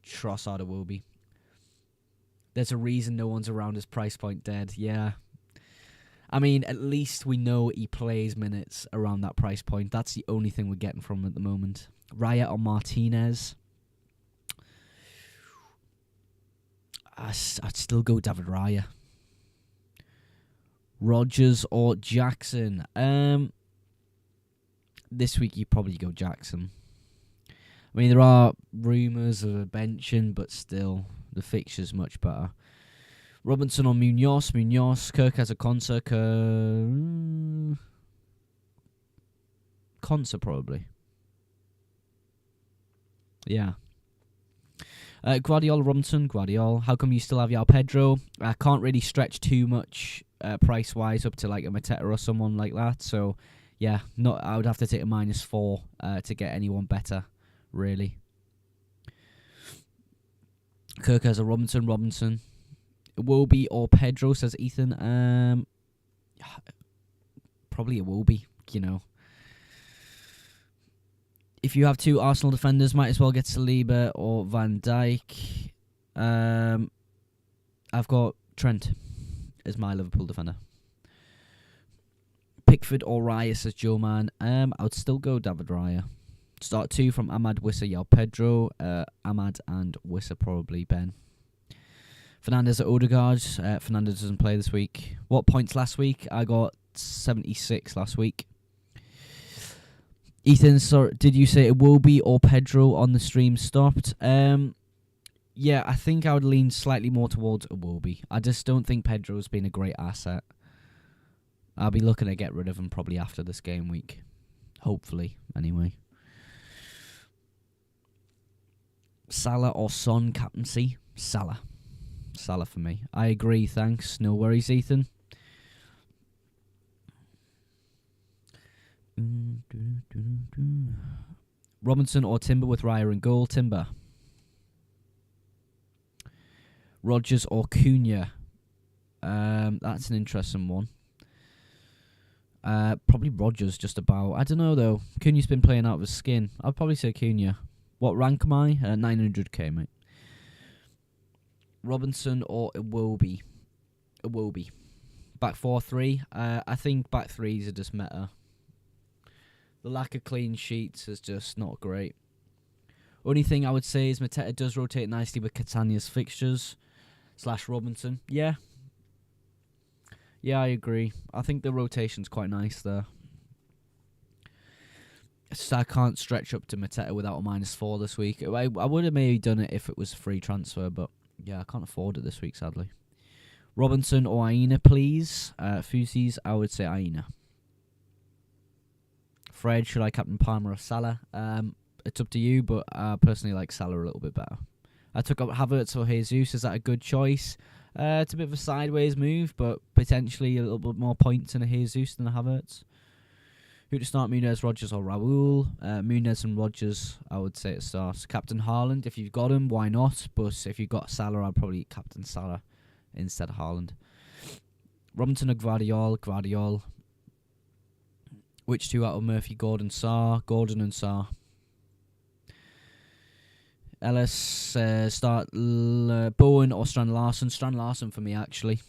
Trossard, Iwobi. There's a reason no one's around his price point dead. Yeah. I mean, at least we know he plays minutes around that price point. That's the only thing we're getting from him at the moment. Raya or Martinez? I'd still go David Raya. Rodgers or Jackson? This week you probably go Jackson. I mean, there are rumours of a benching, but still, the fixture's much better. Robinson or Munoz? Munoz. Kirk has a Konsa. Konsa, probably. Yeah. Guardiola, Robinson. Guardiola. How come you still have João Pedro? I can't really stretch too much price-wise up to like a Mateta or someone like that. So, yeah, not. I would have to take a -4 to get anyone better, really. Kirk has a Robinson. Iwobi or Pedro, says Ethan. Probably Iwobi, you know. If you have 2 Arsenal defenders, might as well get Saliba or Van Dijk. I've got Trent as my Liverpool defender. Pickford or Raya, says Joe Man. I would still go David Raya. Start 2 from Ahmad, Wissa, Yao Pedro. Ahmad and Wissa probably Ben. Fernandes at Odegaard. Fernandes doesn't play this week. What points last week? I got 76 last week. Ethan, sorry, did you say Iwobi or Pedro on the stream stopped? Yeah, I think I would lean slightly more towards Iwobi. I just don't think Pedro's been a great asset. I'll be looking to get rid of him probably after this game week. Hopefully, anyway. Salah or Son captaincy? Salah. Salah for me. I agree, thanks. No worries, Ethan. Robinson or Timber with Raya and goal? Timber. Rodgers or Cunha? That's an interesting one. Probably Rodgers, just about. I don't know, though. Cunha's been playing out of his skin. I'd probably say Cunha. What rank am I? 900k, mate. Robinson or Iwobi? Iwobi. Back 4-3. I think back 3s are just meta. The lack of clean sheets is just not great. Only thing I would say is Mateta does rotate nicely with Catania's fixtures. / Robinson. Yeah. Yeah, I agree. I think the rotation's quite nice there. So I can't stretch up to Mateta without a -4 this week. I would have maybe done it if it was a free transfer, but yeah, I can't afford it this week, sadly. Robinson or Aina, please. Fusies, I would say Aina. Fred, should I captain Palmer or Salah? It's up to you, but I personally like Salah a little bit better. I took up Havertz or Jesus. Is that a good choice? It's a bit of a sideways move, but potentially a little bit more points in a Jesus than a Havertz. Who to start, Muniz, Rodgers or Raul? Muniz and Rodgers, I would say it starts. Captain Haaland, if you've got him, why not? But if you've got Salah, I'd probably captain Salah instead of Haaland. Robinson or Gvardiol. Which 2 out of Murphy, Gordon, SARR? Gordon and SARR. Ellis, start Bowen or Strand Larson? Strand Larson for me, actually.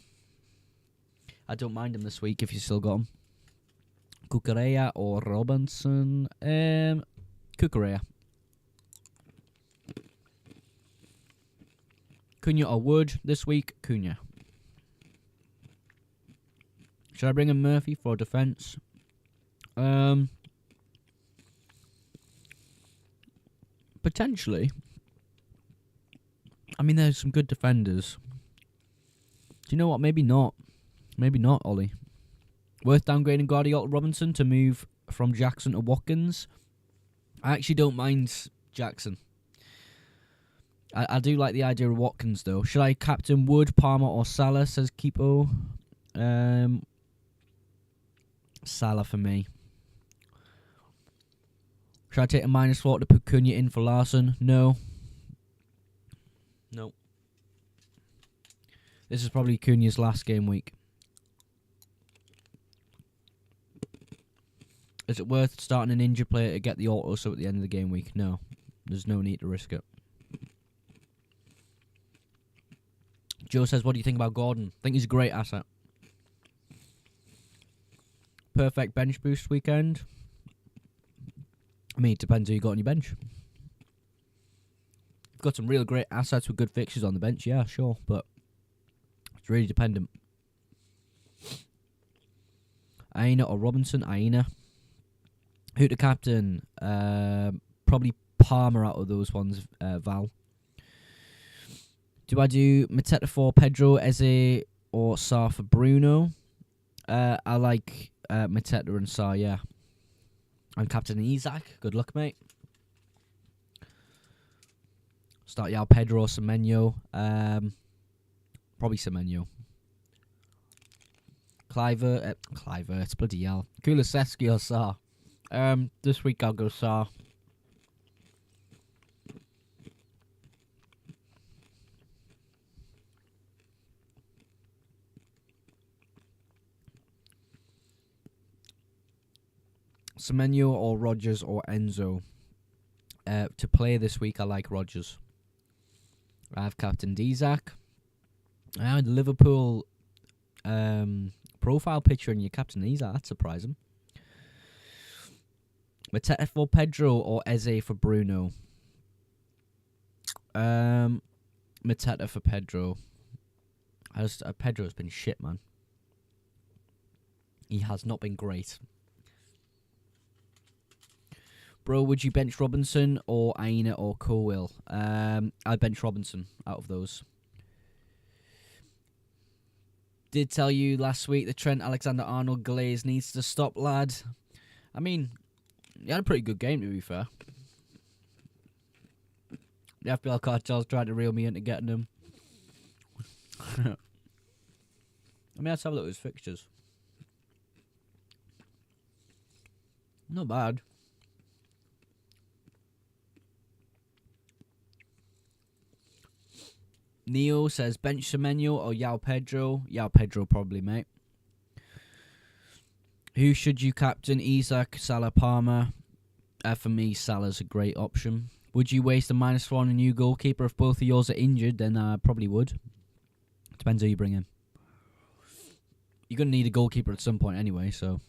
I don't mind him this week if you still got him. Cucurella or Robinson? Cucurella. Cunha or Wood this week? Cunha. Should I bring in Murphy for defence? Potentially. I mean, there's some good defenders. Do you know what? Maybe not. Maybe not, Ollie. Worth downgrading Guardiola Robinson to move from Jackson to Watkins? I actually don't mind Jackson. I do like the idea of Watkins, though. Should I captain Wood, Palmer, or Salah, says Keepo? Salah for me. Should I take a -4 to put Cunha in for Larson? No. No. This is probably Cunha's last game week. Is it worth starting an injured player to get the auto so at the end of the game week? No. There's no need to risk it. Joe says, what do you think about Gordon? I think he's a great asset. Perfect bench boost weekend. I mean, it depends who you got on your bench. You've got some real great assets with good fixtures on the bench, yeah, sure, but it's really dependent. Aina or Robinson? Aina. Who to captain? Probably Palmer out of those ones, Val. Do I do Mateta for Pedro, Eze, or SARR for Bruno? I like Mateta and SARR, yeah. I'm captain Isaac. Good luck, mate. Start Yao Pedro or Semenyo. Probably Semenyo. Clivert, bloody hell. Kulusevski or SARR? This week I'll go SARR. Semenyo or Rodgers or Enzo? To play this week, I like Rodgers. I've captained Isaac. I had Liverpool profile picture and your captain Isaac. That's surprising. Mateta for Pedro or Eze for Bruno? Mateta for Pedro. Pedro's been shit, man. He has not been great. Bro, would you bench Robinson or Aina or Colwill? I'd bench Robinson out of those. Did tell you last week the Trent Alexander-Arnold glaze needs to stop, lad. I mean, he had a pretty good game, to be fair. The FPL cartels tried to reel me into getting him. I mean, let's have a look at his fixtures. Not bad. Neo says bench Semenyo or Yao Pedro. Yao Pedro probably, mate. Who should you captain? Isaac, Salah, Palmer. For me, Salah's a great option. Would you waste a -1 on a new goalkeeper if both of yours are injured? Then I probably would. Depends who you bring in. You're going to need a goalkeeper at some point anyway, so,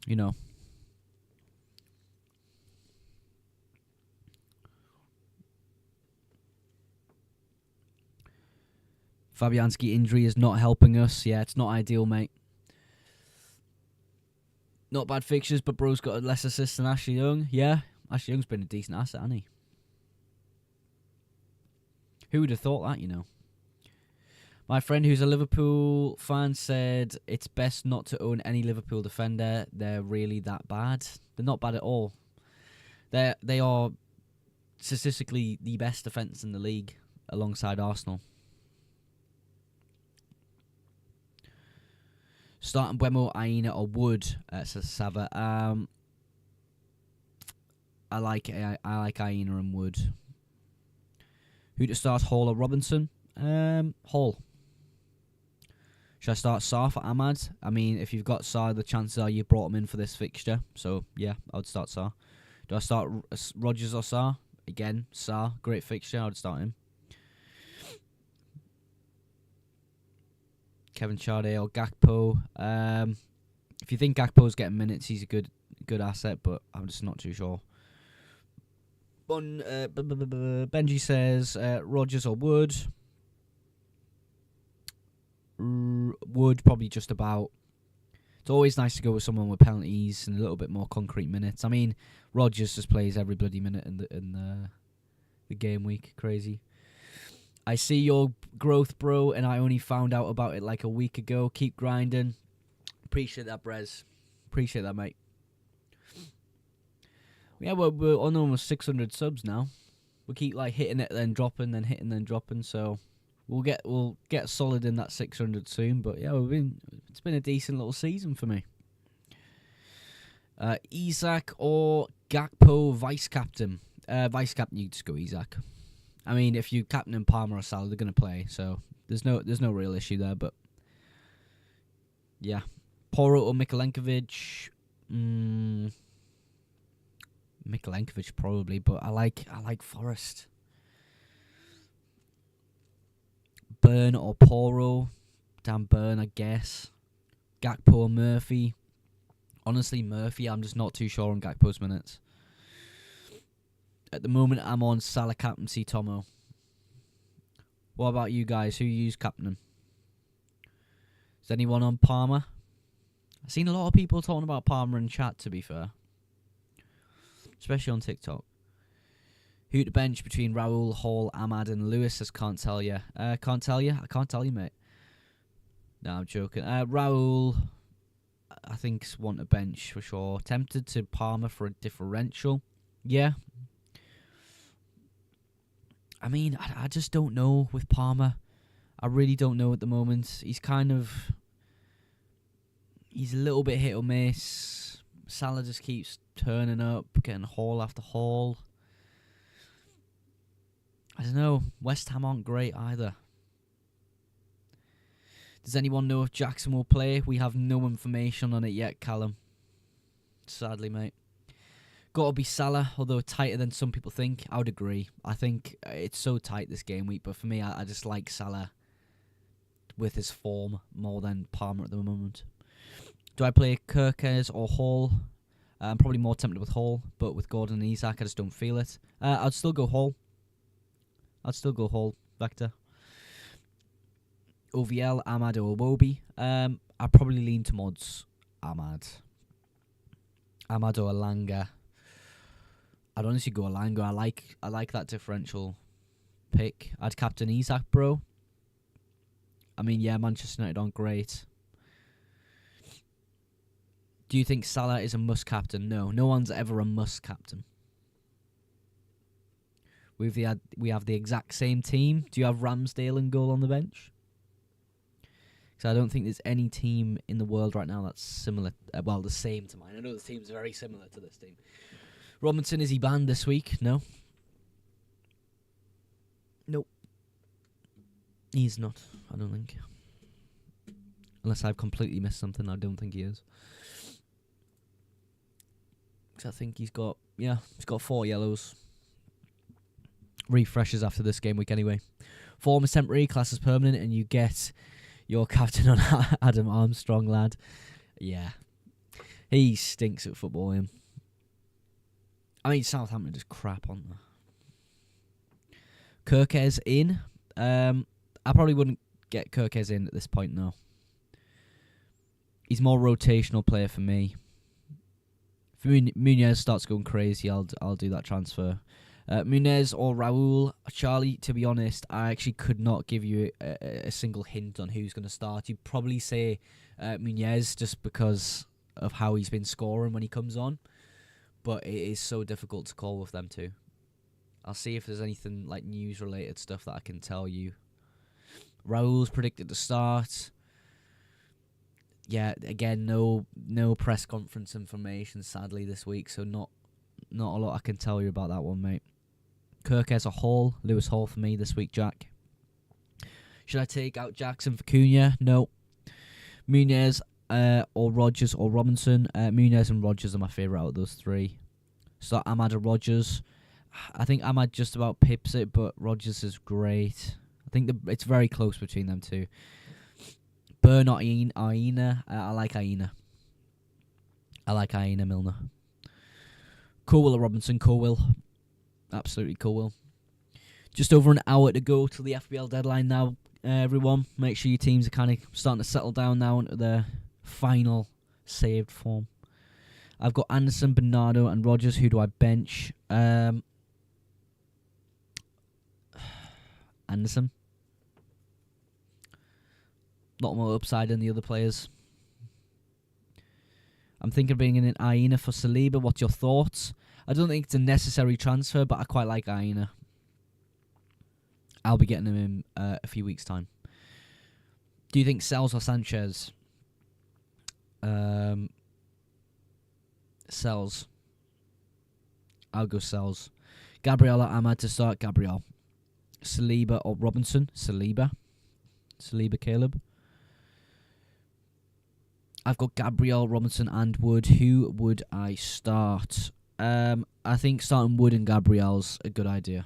you know. Fabianski injury is not helping us. Yeah, it's not ideal, mate. Not bad fixtures, but bro's got less assists than Ashley Young. Yeah, Ashley Young's been a decent asset, hasn't he? Who would have thought that, you know? My friend who's a Liverpool fan said it's best not to own any Liverpool defender. They're really that bad. They're not bad at all. They are statistically the best defence in the league alongside Arsenal. Starting Buemo, Aina or Wood, says Sava. I like Aina and Wood. Who to start, Hall or Robinson? Hall. Should I start SARR for Ahmad? I mean, if you've got SARR, the chances are you brought him in for this fixture. So, yeah, I would start SARR. Do I start Rodgers or SARR? Again, SARR, great fixture. I would start him. Kevin Charde or Gakpo. If you think Gakpo's getting minutes, he's a good asset, but I'm just not too sure. Benji says Rodgers or Wood. Wood probably just about. It's always nice to go with someone with penalties and a little bit more concrete minutes. I mean, Rodgers just plays every bloody minute in the game week. Crazy. I see your growth, bro, and I only found out about it like a week ago. Keep grinding. Appreciate that, Brez. Appreciate that, mate. Yeah, we're on almost 600 subs now. We keep like hitting it, then dropping, then hitting, then dropping. So we'll get solid in that 600 soon. But yeah, it's been a decent little season for me. Isaac or Gakpo vice captain. Vice captain, you just go Isaac. I mean, if you captain Palmer or Salah, they're going to play, so there's no real issue there. But yeah, Porro or Mikalenkovic. Mikalenkovic probably, but I like Forest. Burn or Porro. Dan Burn, I guess. Gakpo or Murphy. Honestly, Murphy, I'm just not too sure on Gakpo's minutes. At the moment, I'm on Salah captaincy, Tomo. What about you guys? Who use captain? Is anyone on Palmer? I've seen a lot of people talking about Palmer in chat, to be fair. Especially on TikTok. Who to bench between Raul, Hall, Ahmad and Lewis? Says can't tell you. Can't tell you? I can't tell you, mate. No, I'm joking. Raul, I think, want a bench for sure. Tempted to Palmer for a differential. Yeah. I mean, I just don't know with Palmer. I really don't know at the moment. He's kind of He's a little bit hit or miss. Salah just keeps turning up, getting haul after haul. I don't know. West Ham aren't great either. Does anyone know if Jackson will play? We have no information on it yet, Callum. Sadly, mate. Got to be Salah, although tighter than some people think. I would agree. I think it's so tight this game week, but for me, I just like Salah with his form more than Palmer at the moment. Do I play Kirkes or Hall? I'm probably more tempted with Hall, but with Gordon and Isak, I just don't feel it. I'd still go Hall. Vector. OVL, Ahmad or Iwobi. I probably lean towards Ahmad. Ahmad or Alanga. I'd honestly go Alanga. I like that differential pick. I'd captain Isak, bro. I mean, yeah, Manchester United aren't great. Do you think Salah is a must captain? No one's ever a must captain. We have the exact same team. Do you have Ramsdale and goal on the bench? Because I don't think there's any team in the world right now that's similar. The same to mine. I know the team's very similar to this team. Robinson, is he banned this week? No. Nope. He's not, I don't think. Unless I've completely missed something, I don't think he is. Because I think he's got 4 yellows. Refreshes after this game week anyway. Form is temporary, class is permanent, and you get your captain on Adam Armstrong, lad. Yeah. He stinks at football, him. I mean, Southampton is crap on there. Kirkes in. I probably wouldn't get Kirkes in at this point, no. He's more rotational player for me. If Muniz starts going crazy, I'll do that transfer. Muniz or Raul. Charlie, to be honest, I actually could not give you a single hint on who's going to start. You'd probably say Muniz just because of how he's been scoring when he comes on. But it is so difficult to call with them two. I'll see if there's anything like news-related stuff that I can tell you. Raul's predicted to start. Yeah, again, no press conference information, sadly, this week, so not a lot I can tell you about that one, mate. Kirkes or Hall. Lewis Hall for me this week, Jack. Should I take out Jackson for Cunha? No. Muniz or Rodgers or Robinson. Muniz and Rodgers are my favourite out of those three. So Ahmad or Rodgers. I think Ahmad just about pips it, but Rodgers is great. I think it's very close between them two. Burn or Aina. I like Aina. I like Aina Milner. Colwill or Robinson? Colwill. Absolutely Colwill. Just over an hour to go till the FPL deadline now, everyone. Make sure your teams are kind of starting to settle down now into their final saved form. I've got Anderson, Bernardo and Rodgers. Who do I bench? Anderson. Lot more upside than the other players. I'm thinking of bringing in Aina for Saliba. What's your thoughts? I don't think it's a necessary transfer, but I quite like Aina. I'll be getting him in a few weeks' time. Do you think Sells or Sanchez? Sells. I'll go Sells. Gabriel or Ahmad to start. Gabriel. Saliba or Robinson? Saliba. Caleb. I've got Gabriel, Robinson and Wood. Who would I start? I think starting Wood and Gabriel's a good idea.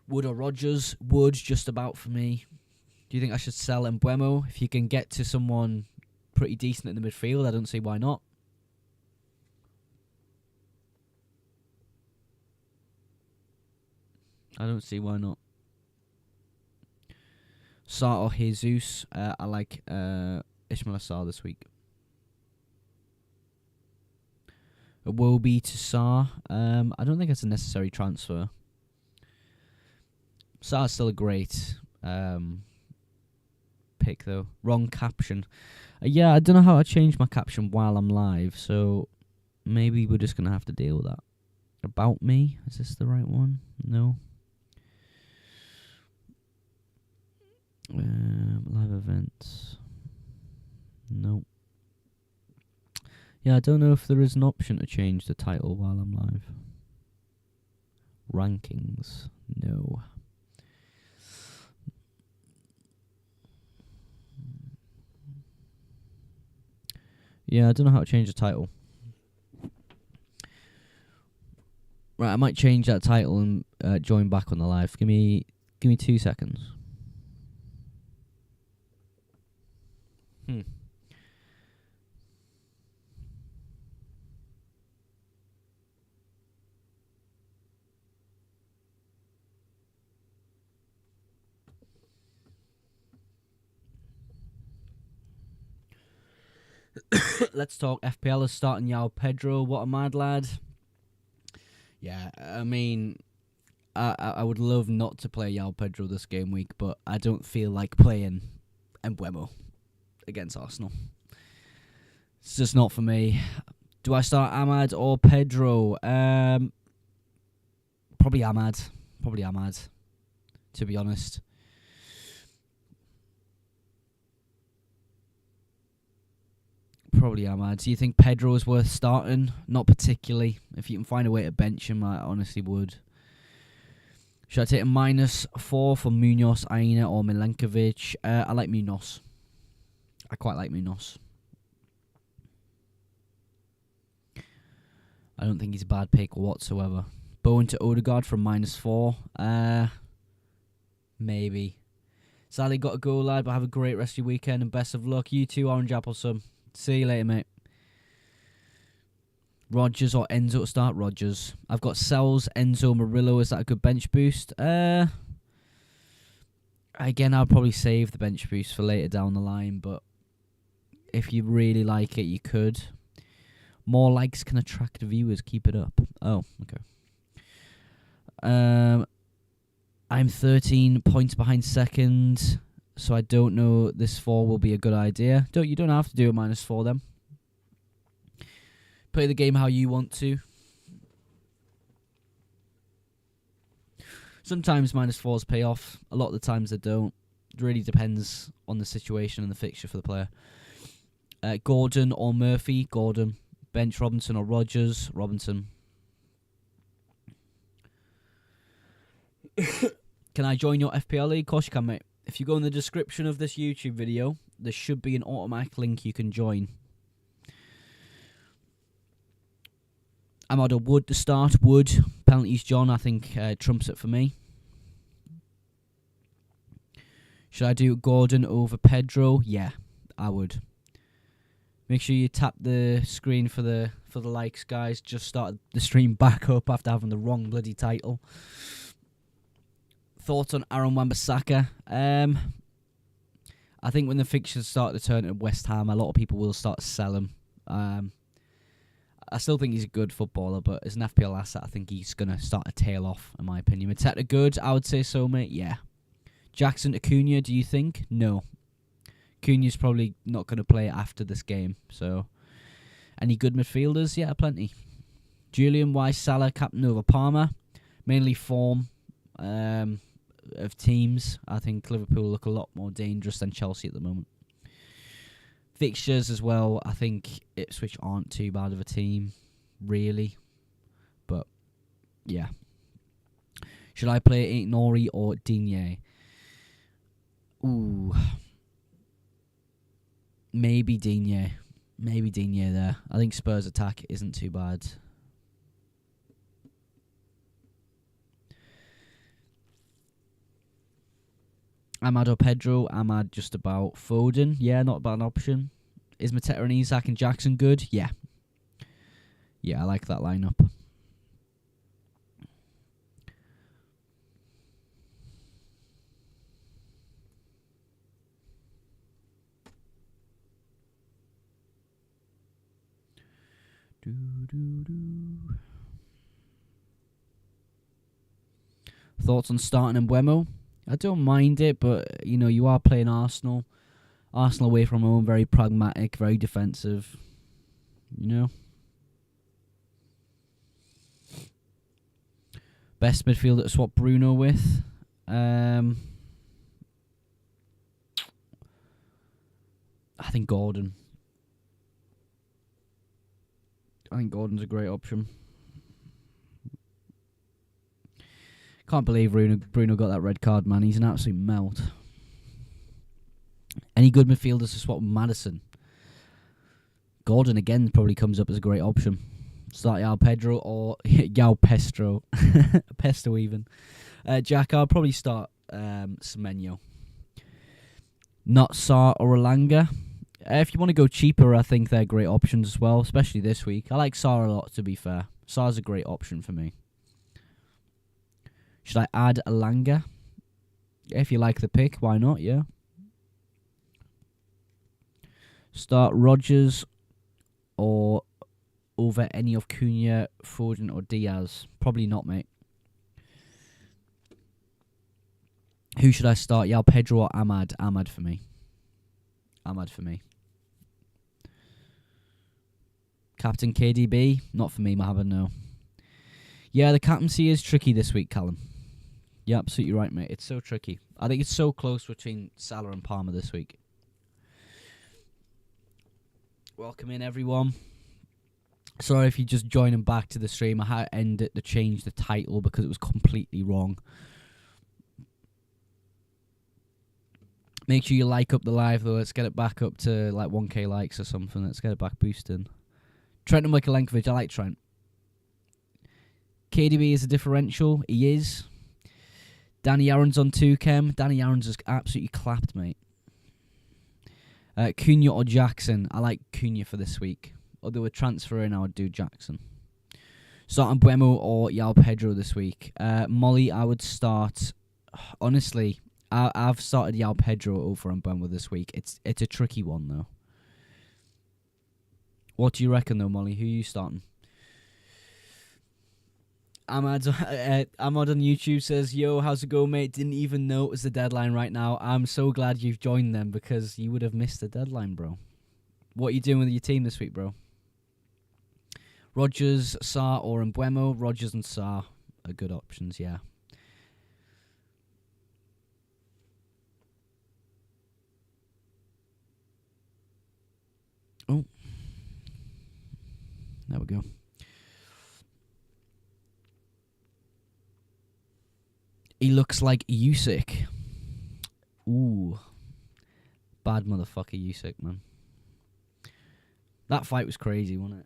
Wood or Rodgers? Wood just about for me. Do you think I should sell Mbeumo? If you can get to someone pretty decent in the midfield, I don't see why not. I don't see why not. SARR or Jesus? I like Ismail SARR this week. Iwobi to SARR. I don't think it's a necessary transfer. SARR's still a great pick, though. Wrong caption. Yeah, I don't know how I change my caption while I'm live, so maybe we're just going to have to deal with that. About me? Is this the right one? No. Live events. Nope. Yeah, I don't know if there is an option to change the title while I'm live. Rankings. No. Yeah, I don't know how to change the title. Right, I might change that title and join back on the live. Give me 2 seconds. Let's talk FPL is starting Yao Pedro. What a mad lad. Yeah, I mean, I would love not to play Yao Pedro this game week, but I don't feel like playing Mbeumo against Arsenal. It's just not for me. Do I start Ahmad or Pedro? Probably Ahmad. To be honest. Probably Ahmad. Do you think Pedro is worth starting? Not particularly. If you can find a way to bench him, I honestly would. Should I take a -4 for Munoz, Aina, or Milenkovic? I like Munoz. I quite like Munoz. I don't think he's a bad pick whatsoever. Bowen to Odegaard from -4. Maybe. Sadly, got to go, lad, but have a great rest of your weekend and best of luck. You too, Orange Applesome. See you later, mate. Rodgers or Enzo to start? Rodgers. I've got Sells, Enzo, Murillo. Is that a good bench boost? Again, I'll probably save the bench boost for later down the line, but if you really like it, you could. More likes can attract viewers. Keep it up. Oh, okay. I'm 13 points behind second, so I don't know this 4 will be a good idea. You don't have to do a -4 then. Play the game how you want to. Sometimes -4s pay off. A lot of the times they don't. It really depends on the situation and the fixture for the player. Gordon or Murphy? Gordon. Bench Robinson or Rodgers? Robinson. Can I join your FPL league? Of course you can, mate. If you go in the description of this YouTube video, there should be an automatic link you can join. Amado Wood to start. Wood. Penalties, John, I think trumps it for me. Should I do Gordon over Pedro? Yeah, I would. Make sure you tap the screen for the likes, guys. Just started the stream back up after having the wrong bloody title. Thoughts on Aaron Wan-Bissaka? I think when the fixtures start to turn at West Ham, a lot of people will start to sell him. I still think he's a good footballer, but as an FPL asset, I think he's going to start to tail off, in my opinion. Mateta good? I would say so, mate. Yeah. Jackson to Cunha, do you think? No. Cunha's probably not going to play after this game. So, any good midfielders? Yeah, plenty. Julian, Wise, Salah, captain over Palmer. Mainly form of teams. I think Liverpool look a lot more dangerous than Chelsea at the moment. Fixtures as well. I think Ipswich aren't too bad of a team, really. But, yeah. Should I play Nori or Digne? Ooh. Maybe Digne. Maybe Digne there. I think Spurs' attack isn't too bad. Amad or Pedro? Amad just about. Foden? Yeah, not a bad option. Is Mateta and Isak and Jackson good? Yeah. Yeah, I like that lineup. Thoughts on starting Mbeumo? I don't mind it, but you are playing Arsenal. Arsenal away from home, very pragmatic, very defensive. Best midfielder to swap Bruno with? I think Gordon. I think Gordon's a great option. Can't believe Bruno got that red card, man. He's an absolute melt. Any good midfielders to swap with Maddison? Gordon again probably comes up as a great option. Start Yao Pedro or Yao Pestro. Pesto even. Jack, I'll probably start Semenyo. Not SARR or Elanga. If you want to go cheaper, I think they're great options as well, especially this week. I like SARR a lot, to be fair. SARR's a great option for me. Should I add Elanga? If you like the pick, why not, yeah. Start Rodgers or over any of Cunha, Foden or Diaz? Probably not, mate. Who should I start? Yao Pedro or Ahmad? Ahmad for me. Ahmad for me. Captain KDB? Not for me, Mohammed, no. Yeah, the captaincy is tricky this week, Callum. You're absolutely right, mate. It's so tricky. I think it's so close between Salah and Palmer this week. Welcome in, everyone. Sorry if you're just joining back to the stream. I had to end it to change the title because it was completely wrong. Make sure you like up the live, though. Let's get it back up to like 1k likes or something. Let's get it back boosting. Trent and Mikalenkovic. I like Trent. KDB is a differential. He is. Danny Aaron's on 2Chem. Danny Aaron's just absolutely clapped, mate. Cunha or Jackson. I like Cunha for this week. Although we're transferring, I would do Jackson. Start Mbeumo or Yao Pedro this week. Molly, I would start. Honestly, I've started Yao Pedro over Mbeumo this week. It's a tricky one, though. What do you reckon, though, Molly? Who are you starting? Ahmad on YouTube says, yo, how's it going, mate? Didn't even know it was the deadline right now. I'm so glad you've joined them because you would have missed the deadline, bro. What are you doing with your team this week, bro? Rodgers, SARR, or Mbeumo? Rodgers and SARR are good options, yeah. Oh. There we go. He looks like Usyk. Ooh. Bad motherfucker Usyk, man. That fight was crazy, wasn't it?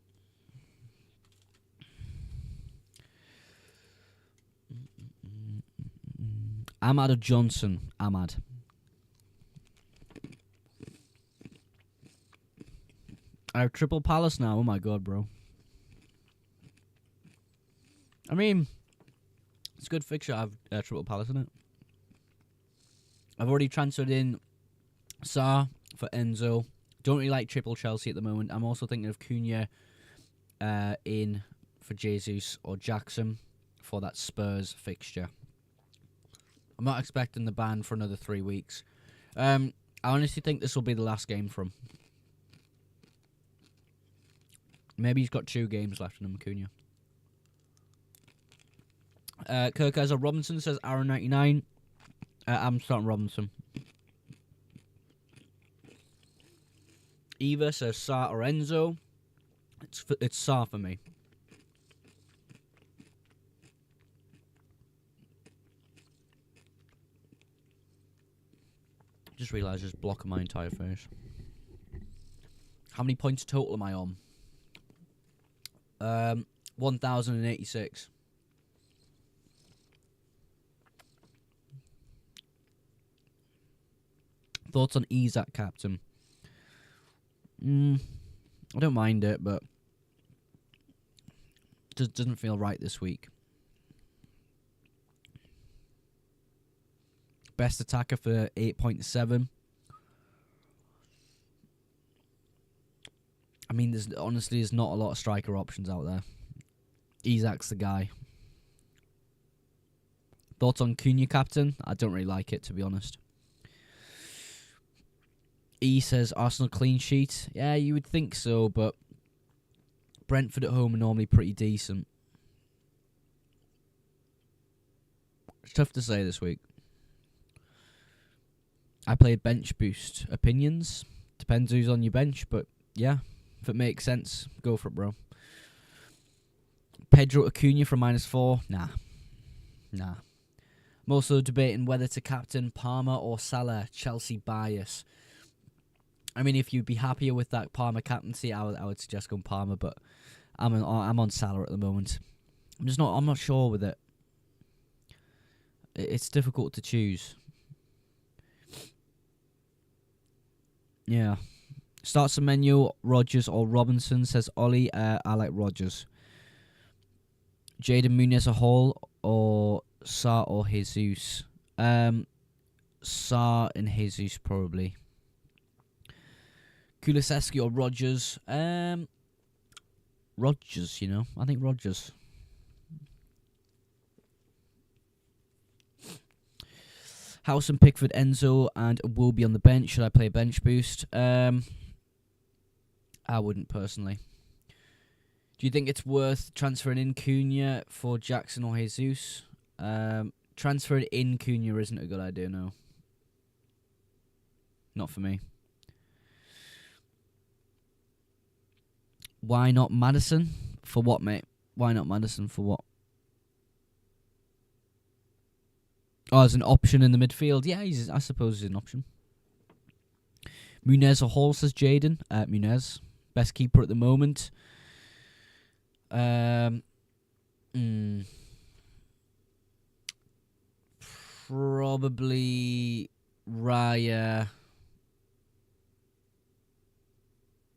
Ahmad or Johnson? Ahmad. I have Triple Palace now. Oh my god, bro. I mean, it's a good fixture. I have Triple Palace in it. I've already transferred in SARR for Enzo. Don't really like Triple Chelsea at the moment. I'm also thinking of Cunha in for Jesus or Jackson for that Spurs fixture. I'm not expecting the ban for another 3 weeks. I honestly think this will be the last game for him. Maybe he's got 2 games left in him, Cunha. Kirk has a Robinson, says Aaron 99. I'm starting Robinson. Eva says SARR or Enzo. It's SARR for me. Just realised just blocking my entire face. How many points total am I on? 1,086. Thoughts on Isaac, captain? I don't mind it, but just doesn't feel right this week. Best attacker for 8.7. I mean, there's not a lot of striker options out there. Isaac's the guy. Thoughts on Cunha, captain? I don't really like it, to be honest. E says Arsenal clean sheet. Yeah, you would think so, but Brentford at home are normally pretty decent. It's tough to say this week. I played bench boost. Opinions? Depends who's on your bench, but yeah, if it makes sense, go for it, bro. Pedro Acuna for -4. Nah. I'm also debating whether to captain Palmer or Salah. Chelsea bias. I mean, if you'd be happier with that Palmer captaincy, I would suggest going Palmer, but I'm on Salah at the moment. I'm not sure with it. It's difficult to choose. Yeah. Starts the menu, Rodgers or Robinson, says Ollie. I like Rodgers. Jaden Muniz a Hall or SARR or Jesus? SARR and Jesus probably. Kulisevsky or Rodgers? Rodgers, I think Rodgers. House and Pickford, Enzo, and will be on the bench. Should I play a bench boost? I wouldn't personally. Do you think it's worth transferring in Cunha for Jackson or Jesus? Transferring in Cunha isn't a good idea, no. Not for me. Why not Maddison? For what, mate? Why not Maddison for what? Oh, as an option in the midfield. Yeah, I suppose he's an option. Muniz or Hall, says Jaden. Muniz. Best keeper at the moment. Probably Raya.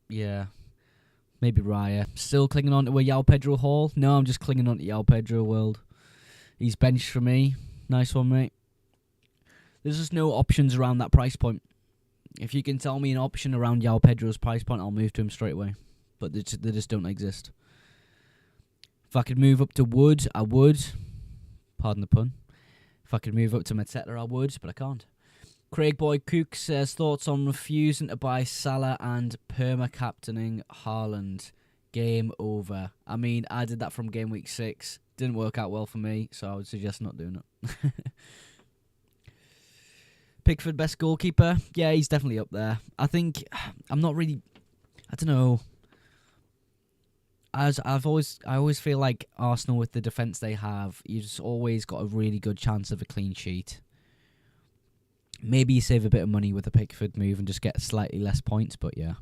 Yeah. Maybe Raya. Still clinging on to a João Pedro Hall? No, I'm just clinging on to João Pedro World. He's benched for me. Nice one, mate. There's just no options around that price point. If you can tell me an option around João Pedro's price point, I'll move to him straight away. But they just don't exist. If I could move up to Wood, I would. Pardon the pun. If I could move up to Mateta, I would, but I can't. Craig Boy Cook says, thoughts on refusing to buy Salah and perma-captaining Haaland. Game over. I mean, I did that from game week 6. Didn't work out well for me, so I would suggest not doing it. Pickford, best goalkeeper? Yeah, he's definitely up there. I think, I'm not really, I don't know. I always feel like Arsenal, with the defence they have, you just always got a really good chance of a clean sheet. Maybe you save a bit of money with a Pickford move and just get slightly less points, but yeah.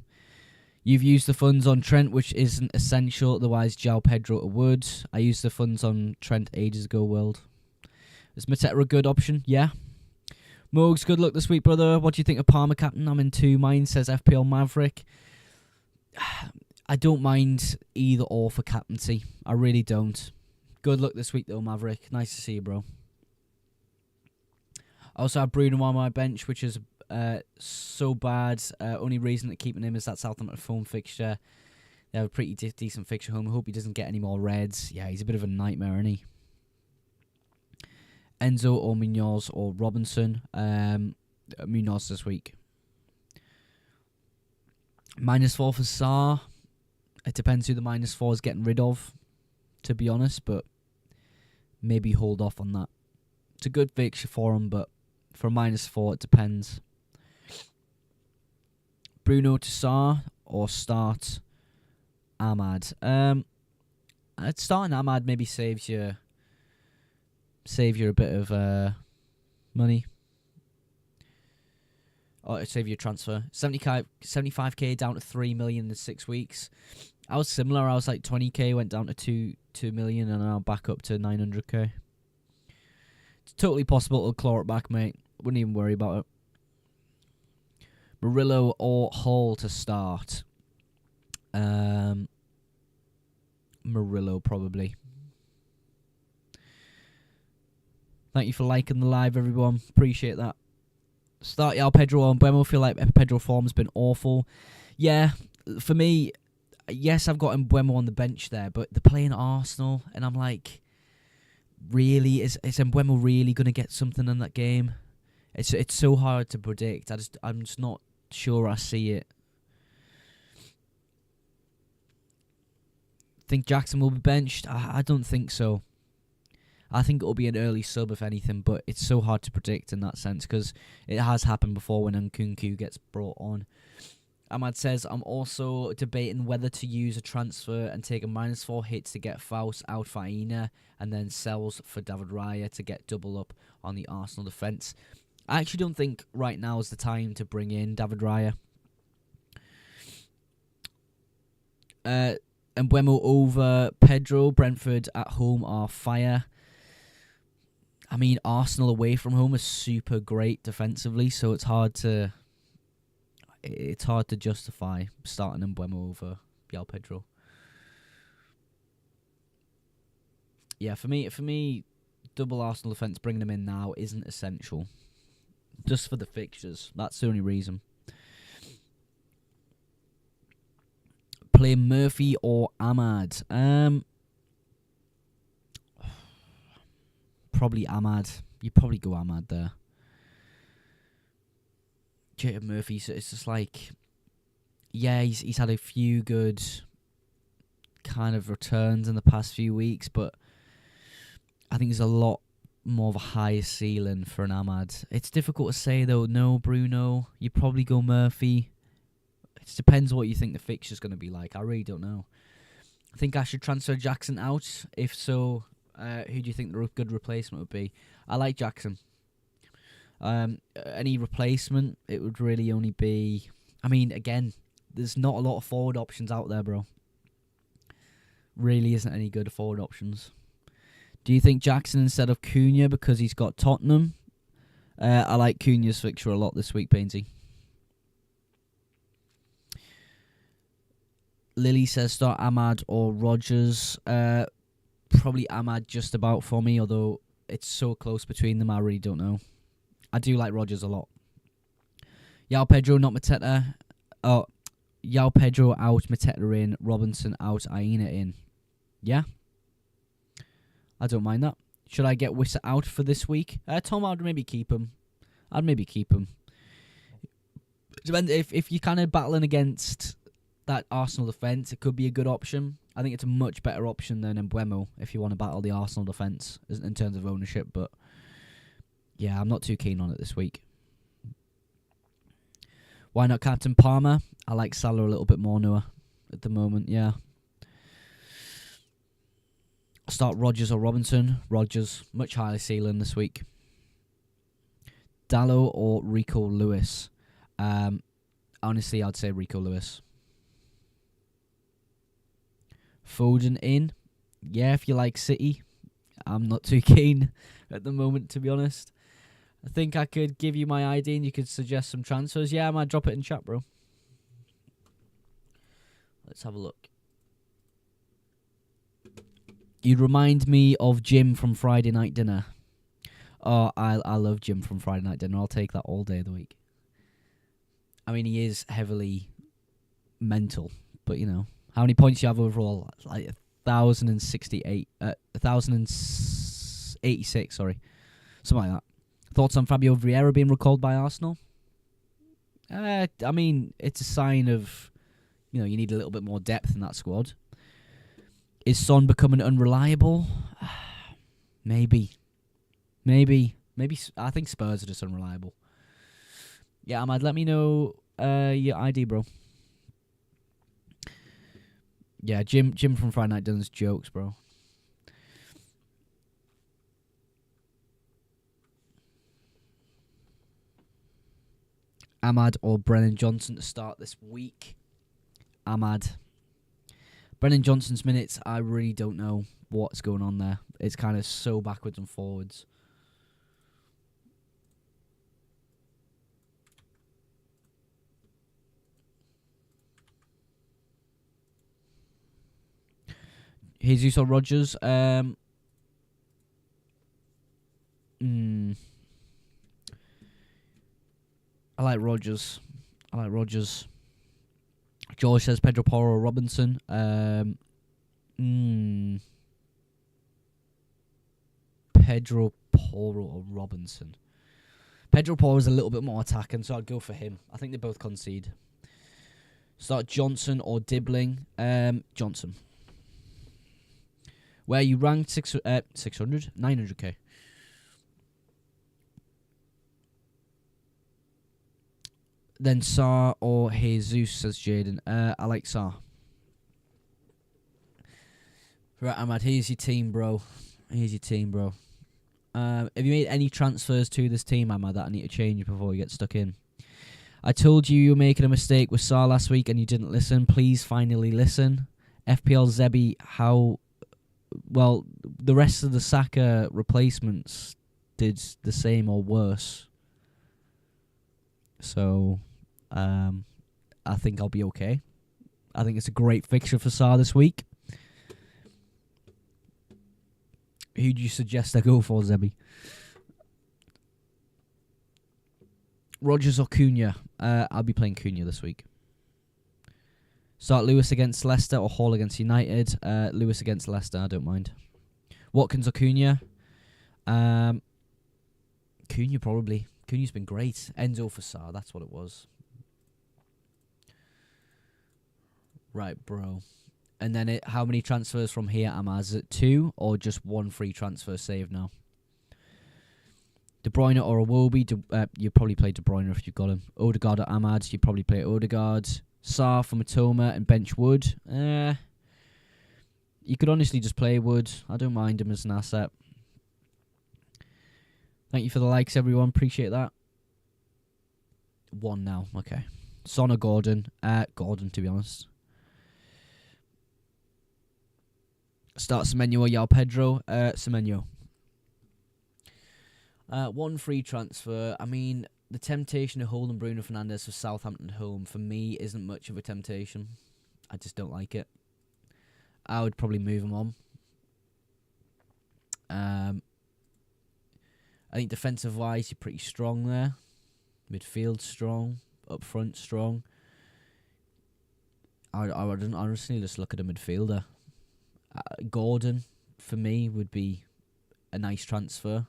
You've used the funds on Trent, which isn't essential. Otherwise, João Pedro would. I used the funds on Trent ages ago, World. Is Mateta a good option? Yeah. Mogs, good luck this week, brother. What do you think of Palmer captain? I'm in 2 minds, says FPL Maverick. I don't mind either or for captaincy. I really don't. Good luck this week, though, Maverick. Nice to see you, bro. I also have Bruno on my bench, which is so bad. Only reason that keeping him is that Southampton home fixture. They have a pretty decent fixture home. I hope he doesn't get any more reds. Yeah, he's a bit of a nightmare, isn't he? Enzo or Munoz or Robinson. Munoz this week. -4 for SARR. It depends who the -4 is getting rid of, to be honest, but maybe hold off on that. It's a good fixture for him, but for -4, it depends. Bruno to SARR or start Ahmad. Starting Ahmad maybe saves you a bit of money. Or save your transfer. 75k down to 3 million in 6 weeks. I was similar. I was like 20k, went down to 2 million, and now back up to 900k. It's totally possible to claw it back, mate. Wouldn't even worry about it. Murillo or Hall to start. Murillo, probably. Thank you for liking the live, everyone. Appreciate that. Start João Pedro on Mbeumo. Feel like Pedro form's been awful. Yeah, for me, yes, I've got Mbeumo on the bench there, but they're playing Arsenal, and I'm like, really, is Mbeumo really going to get something in that game? It's so hard to predict. I'm just not sure I see it. Think Jackson will be benched? I don't think so. I think it'll be an early sub, if anything, but it's so hard to predict in that sense because it has happened before when Nkunku gets brought on. Ahmad says, I'm also debating whether to use a transfer and take a -4 hit to get Faust out for Aina and then sells for David Raya to get double up on the Arsenal defence. I actually don't think right now is the time to bring in David Raya. Mbeumo over Pedro. Brentford at home are fire. I mean, Arsenal away from home is super great defensively, so it's hard to justify starting Mbeumo over João Pedro. Yeah, for me, double Arsenal defence, bringing them in now isn't essential. Just for the fixtures, that's the only reason. Play Murphy or Ahmad? Probably Ahmad. You probably go Ahmad there. Jacob Murphy, so it's just like, yeah, he's had a few good kind of returns in the past few weeks, but I think there's a lot more of a higher ceiling for an Ahmad. It's difficult to say though. No, Bruno, you probably go Murphy. It depends what you think the fixture's going to be like. I really don't know. I think I should transfer Jackson out. If so, who do you think the good replacement would be? I like Jackson. Any replacement, it would really only be... I mean, again, there's not a lot of forward options out there, bro. Really isn't any good forward options. Do you think Jackson instead of Cunha because he's got Tottenham? I like Cunha's fixture a lot this week, Painsy. Lily says start Ahmad or Rodgers. Probably Ahmad just about for me, although it's so close between them, I really don't know. I do like Rodgers a lot. João Pedro, not Mateta. Oh, João Pedro out, Mateta in, Robinson out, Aina in. Yeah? I don't mind that. Should I get Wissa out for this week? Tom, I'd maybe keep him. Depends if you're kind of battling against that Arsenal defence, it could be a good option. I think it's a much better option than Mbeumo if you want to battle the Arsenal defence in terms of ownership. But yeah, I'm not too keen on it this week. Why not Captain Palmer? I like Salah a little bit more, Noah, at the moment, yeah. Start Rodgers or Robinson. Rodgers, much higher ceiling this week. Dallo or Rico Lewis? Honestly, I'd say Rico Lewis. Foden in. Yeah, if you like City. I'm not too keen at the moment, to be honest. I think I could give you my ID and you could suggest some transfers. Yeah, I might drop it in chat, bro. Let's have a look. You'd remind me of Jim from Friday Night Dinner. Oh, I love Jim from Friday Night Dinner. I'll take that all day of the week. I mean, he is heavily mental, but you know. How many points do you have overall? Like 1,068. 1,086, sorry. Something like that. Thoughts on Fabio Vieira being recalled by Arsenal? I mean, it's a sign of, you know, you need a little bit more depth in that squad. Is Son becoming unreliable? Maybe. I think Spurs are just unreliable. Yeah, Ahmad, let me know your ID, bro. Yeah, Jim from Friday Night Dinner's jokes, bro. Ahmad or Brennan Johnson to start this week? Ahmad. Brennan Johnson's minutes, I really don't know what's going on there. It's kind of so backwards and forwards. Jesus or Rodgers? I like Rodgers. George says Pedro Porro or Robinson. Pedro Porro or Robinson. Pedro Porro is a little bit more attacking, so I'd go for him. I think they both concede. Start Johnson or Dibbling. Johnson. Where you ranked 600? 900k. Then SARR or Jesus, says Jaden. I like SARR. Right, Ahmad, here's your team, bro. Have you made any transfers to this team, Ahmad, that I need to change before we get stuck in? I told you were making a mistake with SARR last week and you didn't listen. Please finally listen. FPL Zebi, how... Well, the rest of the Saka replacements did the same or worse. So, I think I'll be okay. I think it's a great fixture for SARR this week. Who do you suggest I go for, Zebi? Rodgers or Cunha? I'll be playing Cunha this week. Start Lewis against Leicester or Hall against United. Lewis against Leicester, I don't mind. Watkins or Cunha? Cunha probably. Cunha's been great. Enzo for SARR, that's what it was. Right, bro. And then how many transfers from here am I? Is it 2 or just 1 free transfer saved now? De Bruyne or Iwobi? You probably play De Bruyne if you've got him. Odegaard or Ahmad? You probably play Odegaard. SARR for Matoma and bench Wood. You could honestly just play Wood. I don't mind him as an asset. Thank you for the likes, everyone. Appreciate that. 1 now. Okay. Son or Gordon? Gordon, to be honest. Start Semenyo or Yao Pedro? Semenyo. 1 free transfer. I mean, the temptation of holding Bruno Fernandes for Southampton at home, for me, isn't much of a temptation. I just don't like it. I would probably move him on. I think defensive-wise, you're pretty strong there. Midfield strong. Up front strong. I would honestly just look at a midfielder. Gordon, for me, would be a nice transfer.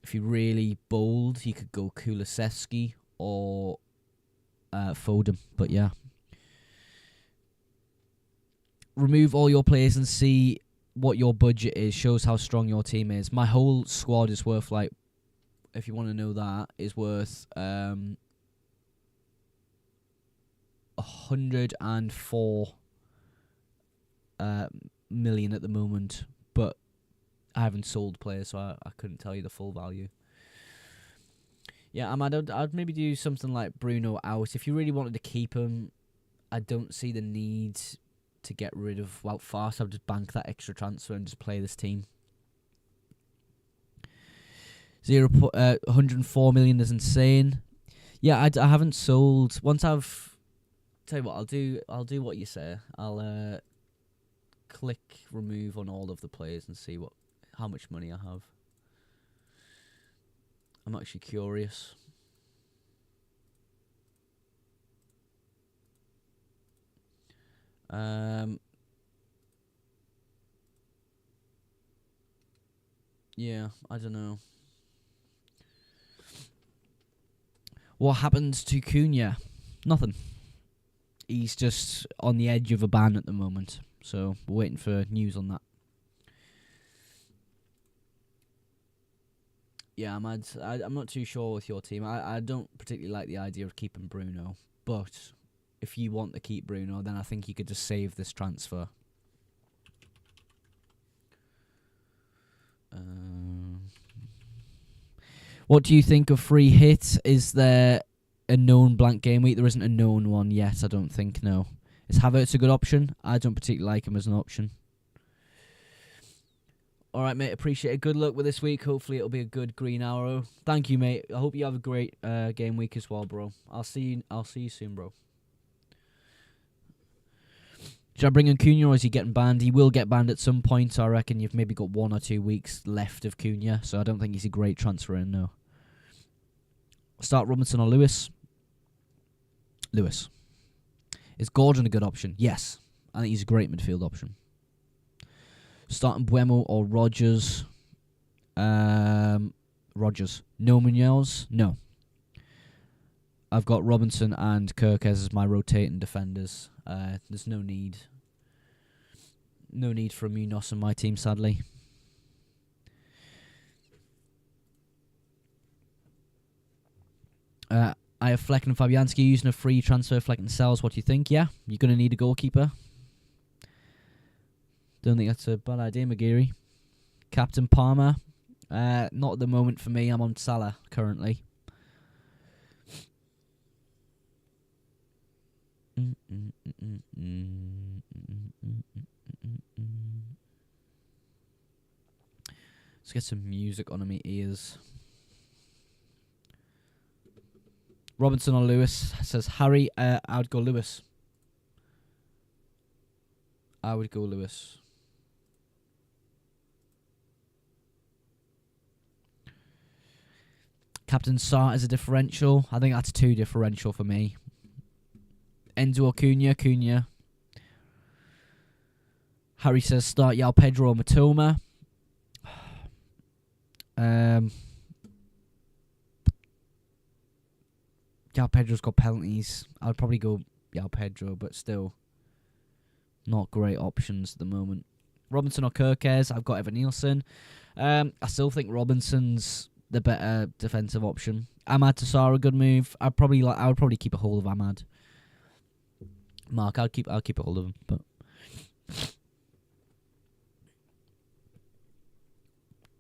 If you're really bold, you could go Kulusevski or Foden. But yeah. Remove all your players and see what your budget is. Shows how strong your team is. My whole squad is worth, like, if you want to know that, is worth 104 million at the moment, but I haven't sold players, so I couldn't tell you the full value. Yeah, I'd maybe do something like Bruno out. If you really wanted to keep him, I don't see the need to get rid of Wout fast. I would just bank that extra transfer and just play this team. 104 million is insane. Yeah, I haven't sold. Once I've... Tell you what, I'll do what you say. I'll click remove on all of the players and see how much money I have. I'm actually curious. Yeah, I don't know. What happens to Cunha? Nothing. He's just on the edge of a ban at the moment. So we're waiting for news on that. Yeah, I'm not too sure with your team. I don't particularly like the idea of keeping Bruno. But if you want to keep Bruno, then I think you could just save this transfer. What do you think of free hit? Is there a known blank game week? There isn't a known one yet, I don't think, no. Is Havertz a good option? I don't particularly like him as an option. Alright, mate, appreciate it. Good luck with this week. Hopefully it'll be a good green arrow. Thank you, mate. I hope you have a great game week as well, bro. I'll see you soon, bro. Should I bring in Cunha or is he getting banned? He will get banned at some point, so I reckon you've maybe got 1 or 2 weeks left of Cunha, so I don't think he's a great transfer in, no. Start Robinson or Lewis? Lewis. Is Gordon a good option? Yes. I think he's a great midfield option. Starting Buemo or Rodgers? Rodgers. No Munoz? No. I've got Robinson and Kirkes as my rotating defenders. There's no need. No need for a Munoz on my team, sadly. I I have Fleck and Fabianski using a free transfer. Fleck and sells. What do you think? Yeah, you're going to need a goalkeeper. Don't think that's a bad idea, McGeary. Captain Palmer. Not at the moment for me. I'm on Salah currently. Let's get some music on my ears. Robinson or Lewis says Harry. I would go Lewis. I would go Lewis. Captain SARR is a differential. I think that's 2 differential for me. Enzo or Cunha. Harry says start Yao Pedro or Matoma. Yao Pedro's got penalties. I'd probably go Yao Pedro, but still not great options at the moment. Robinson or Kirkes. I've got Evan Nielsen. I still think Robinson's the better defensive option. Ahmad to SARR, a good move. I would probably keep a hold of Ahmad. Mark, I'll keep a hold of him. But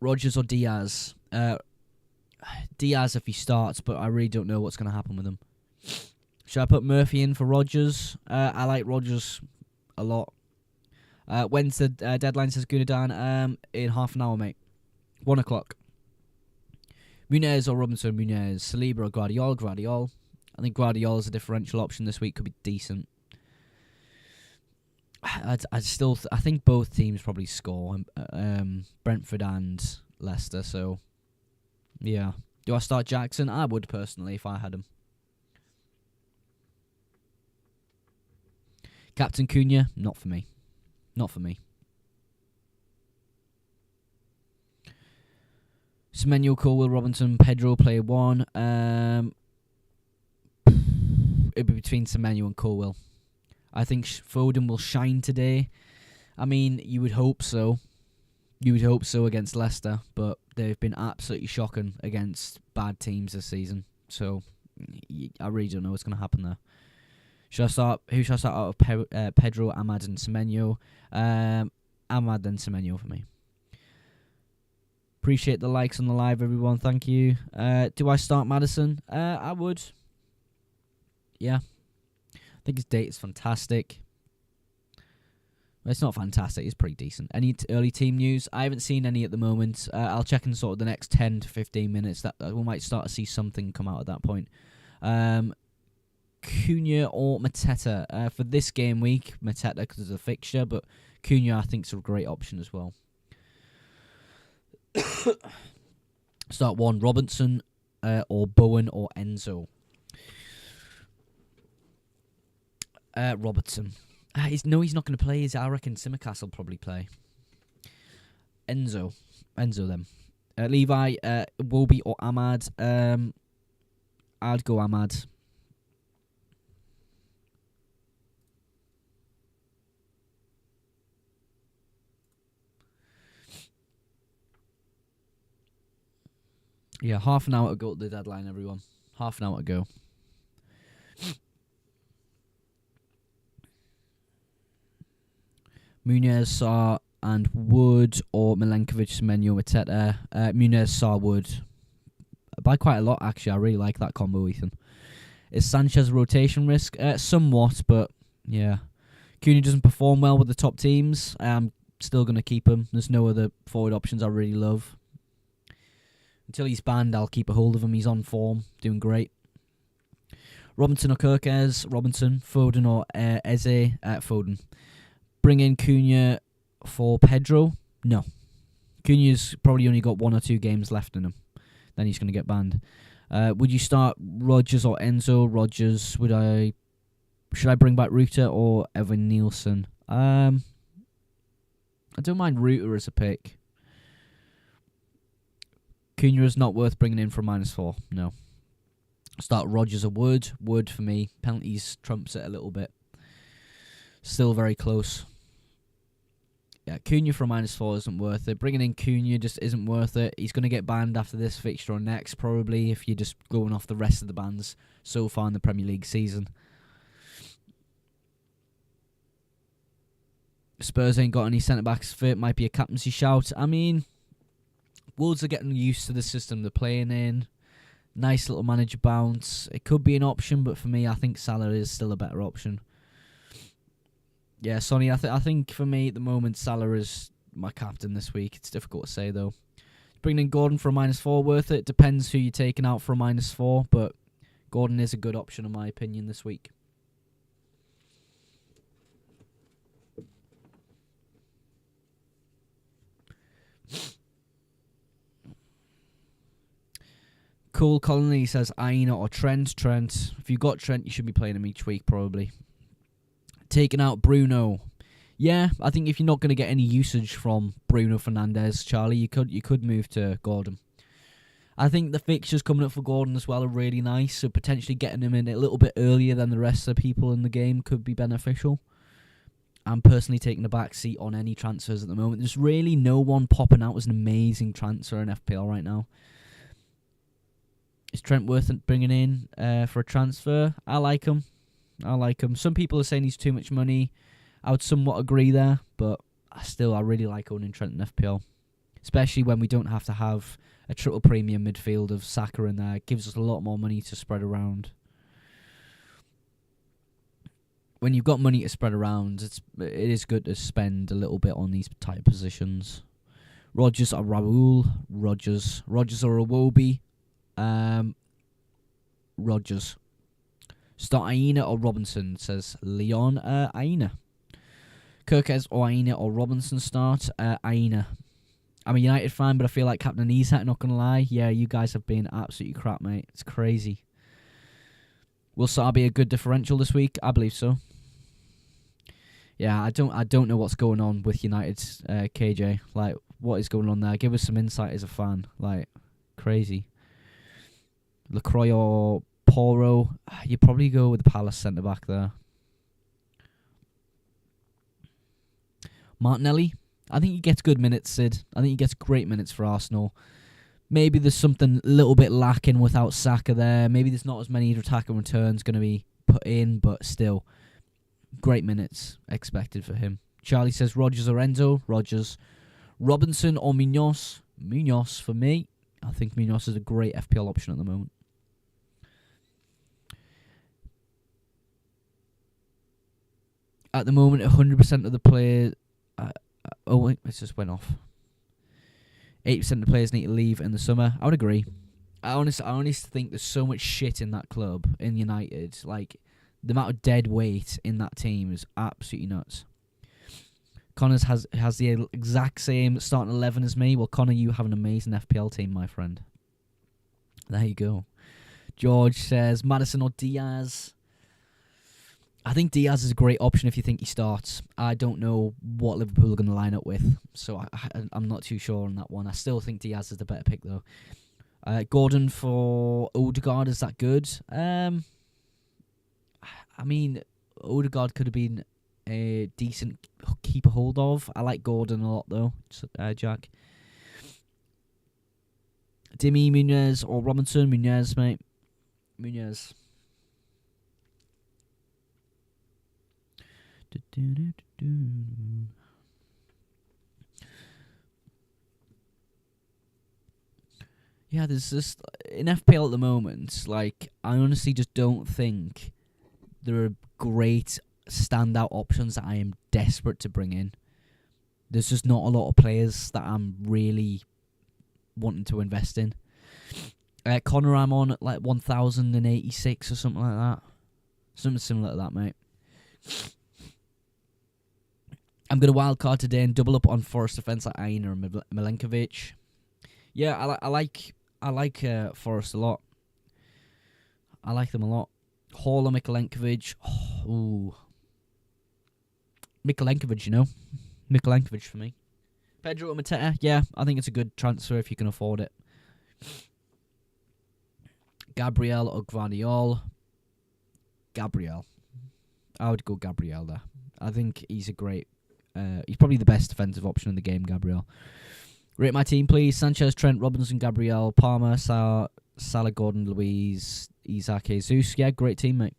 Rodgers or Diaz. Diaz if he starts, but I really don't know what's going to happen with him. Should I put Murphy in for Rodgers? I like Rodgers a lot. When's the deadline, says Gunnadan? In half an hour, mate. 1 o'clock. Muniz or Robinson? Muniz. Saliba or Guardiol? Guardiol. I think Guardiol is a differential option this week. Could be decent. I think both teams probably score. Brentford and Leicester. So, yeah. Do I start Jackson? I would personally if I had him. Captain Cunha? Not for me. Not for me. Semenyo, Colwill, Robinson, Pedro, player 1. It'd be between Semenyo and Colwill. I think Foden will shine today. I mean, you would hope so. You would hope so against Leicester, but they've been absolutely shocking against bad teams this season. So, I really don't know what's going to happen there. Who should I start out of Pedro, Ahmad, and Semenyo? Ahmad, then Semenyo for me. Appreciate the likes on the live, everyone. Thank you. Do I start Maddison? I would. Yeah. I think his date is fantastic. Well, it's not fantastic. It's pretty decent. Any early team news? I haven't seen any at the moment. I'll check in sort of the next 10 to 15 minutes. That we might start to see something come out at that point. Cunha or Mateta? For this game week, Mateta because it's a fixture, but Cunha I think is a great option as well. Start 1, Robinson or Bowen or Enzo. Robertson. He's not going to play. I reckon Simicast will probably play. Enzo then. Levi, Wobie or Ahmad. I'd go Ahmad. Yeah, half an hour to go to the deadline, everyone. Half an hour to go. Muniz, SARR, and Wood, or Milenkovic, Semenyo, Mateta. Muniz, SARR, Wood. By quite a lot, actually. I really like that combo, Ethan. Is Sanchez a rotation risk? Somewhat, but yeah. Cunha doesn't perform well with the top teams. I'm still going to keep him. There's no other forward options I really love. Until he's banned, I'll keep a hold of him. He's on form, doing great. Robinson or Kirkes? Robinson. Foden or Eze? Foden. Bring in Cunha for Pedro? No. Cunha's probably only got 1 or 2 games left in him. Then he's going to get banned. Would you start Rodgers or Enzo? Rodgers. Should I bring back Ruta or Evan Nielsen? I don't mind Ruta as a pick. Cunha is not worth bringing in for -4. No. Start Rodgers or Wood. Wood for me. Penalties trumps it a little bit. Still very close. Yeah, Cunha for a -4 isn't worth it. Bringing in Cunha just isn't worth it. He's going to get banned after this fixture or next, probably, if you're just going off the rest of the bans so far in the Premier League season. Spurs ain't got any centre-backs fit. Might be a captaincy shout. I mean, Wolves are getting used to the system they're playing in. Nice little manager bounce. It could be an option, but for me, I think Salah is still a better option. Yeah, Sonny, I think for me at the moment, Salah is my captain this week. It's difficult to say, though. Bringing in Gordon for a -4 worth it. Depends who you're taking out for a -4, but Gordon is a good option in my opinion this week. Cool Colony says Aina or Trent. Trent. If you've got Trent, you should be playing him each week, probably. Taking out Bruno. Yeah, I think if you're not going to get any usage from Bruno Fernandes, Charlie, you could move to Gordon. I think the fixtures coming up for Gordon as well are really nice, so potentially getting him in a little bit earlier than the rest of the people in the game could be beneficial. I'm personally taking the back seat on any transfers at the moment. There's really no one popping out as an amazing transfer in FPL right now. Is Trent worth bringing in for a transfer? I like him. Some people are saying he's too much money. I would somewhat agree there, but I really like owning Trent in FPL. Especially when we don't have to have a triple premium midfield of Saka in there. It gives us a lot more money to spread around. When you've got money to spread around, it is good to spend a little bit on these type positions. Rodgers or Raul? Rodgers or Iwobi? Rodgers. Start Aina or Robinson, says Leon. Aina. Kirkes or Aina or Robinson start. Aina. I'm a United fan, but I feel like Captain Isak, not going to lie. Yeah, you guys have been absolutely crap, mate. It's crazy. Will SARR be a good differential this week? I believe so. Yeah, I don't know what's going on with United's KJ. Like, what is going on there? Give us some insight as a fan. Like, crazy. Lacroix or Poro? You'd probably go with the Palace centre-back there. Martinelli? I think he gets good minutes, Sid. I think he gets great minutes for Arsenal. Maybe there's something a little bit lacking without Saka there. Maybe there's not as many attacking returns going to be put in, but still, great minutes expected for him. Charlie says Rodgers or Enzo. Rodgers. Robinson or Munoz. Munoz for me. I think Munoz is a great FPL option at the moment. At the moment, 100% of the players... oh, wait, it just went off. 8% of the players need to leave in the summer. I would agree. I honestly think there's so much shit in that club, in United. Like, the amount of dead weight in that team is absolutely nuts. Connors has the exact same starting 11 as me. Well, Connor, you have an amazing FPL team, my friend. There you go. George says Maddison or Diaz. I think Diaz is a great option if you think he starts. I don't know what Liverpool are going to line up with, so I'm not too sure on that one. I still think Diaz is the better pick, though. Gordon for Odegaard, is that good? I mean, Odegaard could have been a decent keeper hold of. I like Gordon a lot, though, Jack. Dimi, Munez, or Robinson? Munez, mate. Munez. Yeah, there's just in FPL at the moment, like, I honestly just don't think there are great standout options that I am desperate to bring in. There's just not a lot of players that I'm really wanting to invest in. Connor, I'm on at like 1,086 or something like that. Something similar to that, mate. I'm going to wildcard today and double up on Forest defence like Aina and Milenkovic. Yeah, I like Forest a lot. I like them a lot. Hall or Milenkovic. Oh, ooh. Milenkovic, you know. Milenkovic for me. Pedro or Mateta. Yeah, I think it's a good transfer if you can afford it. Gabriel or Gvardiol. Gabriel. I would go Gabriel there. I think he's a great He's probably the best defensive option in the game, Gabriel. Rate my team, please. Sanchez, Trent, Robinson, Gabriel, Palmer, Salah, Gordon, Luiz, Isaac, Jesus. Yeah, great team, mate.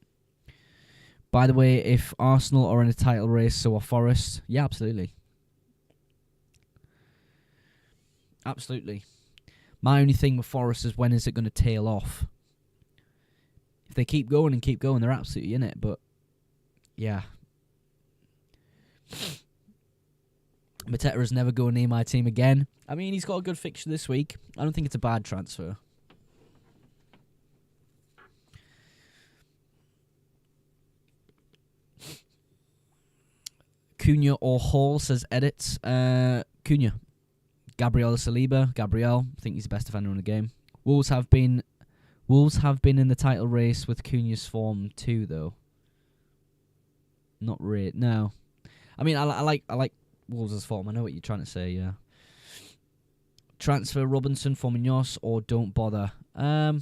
By the way, if Arsenal are in a title race, so are Forest. Yeah, absolutely. Absolutely. My only thing with Forest is when is it going to tail off? If they keep going and keep going, they're absolutely in it. But, yeah. Mateta is never going near my team again. I mean, he's got a good fixture this week. I don't think it's a bad transfer. Cunha or Hall, says Edits. Cunha. Gabriel Saliba. Gabriel. I think he's the best defender in the game. Wolves have been in the title race with Cunha's form too, though. Not really. No. I mean, I like Wolves' form. I know what you're trying to say, yeah. Transfer Robinson for Munoz or don't bother. I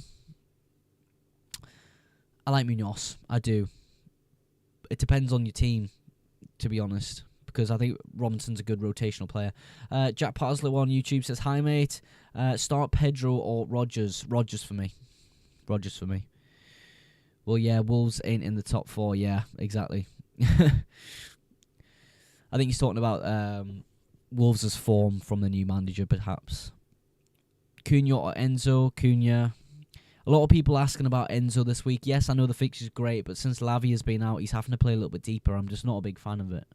like Munoz. I do. It depends on your team, to be honest, because I think Robinson's a good rotational player. Jack Parslow on YouTube says, hi, mate. Start Pedro or Rodgers. Rodgers for me. Rodgers for me. Well, yeah, Wolves ain't in the top 4. Yeah, exactly. I think he's talking about Wolves' form from the new manager, perhaps. Cunha or Enzo? Cunha. A lot of people asking about Enzo this week. Yes, I know the fixture's great, but since Lavia's been out, he's having to play a little bit deeper. I'm just not a big fan of it.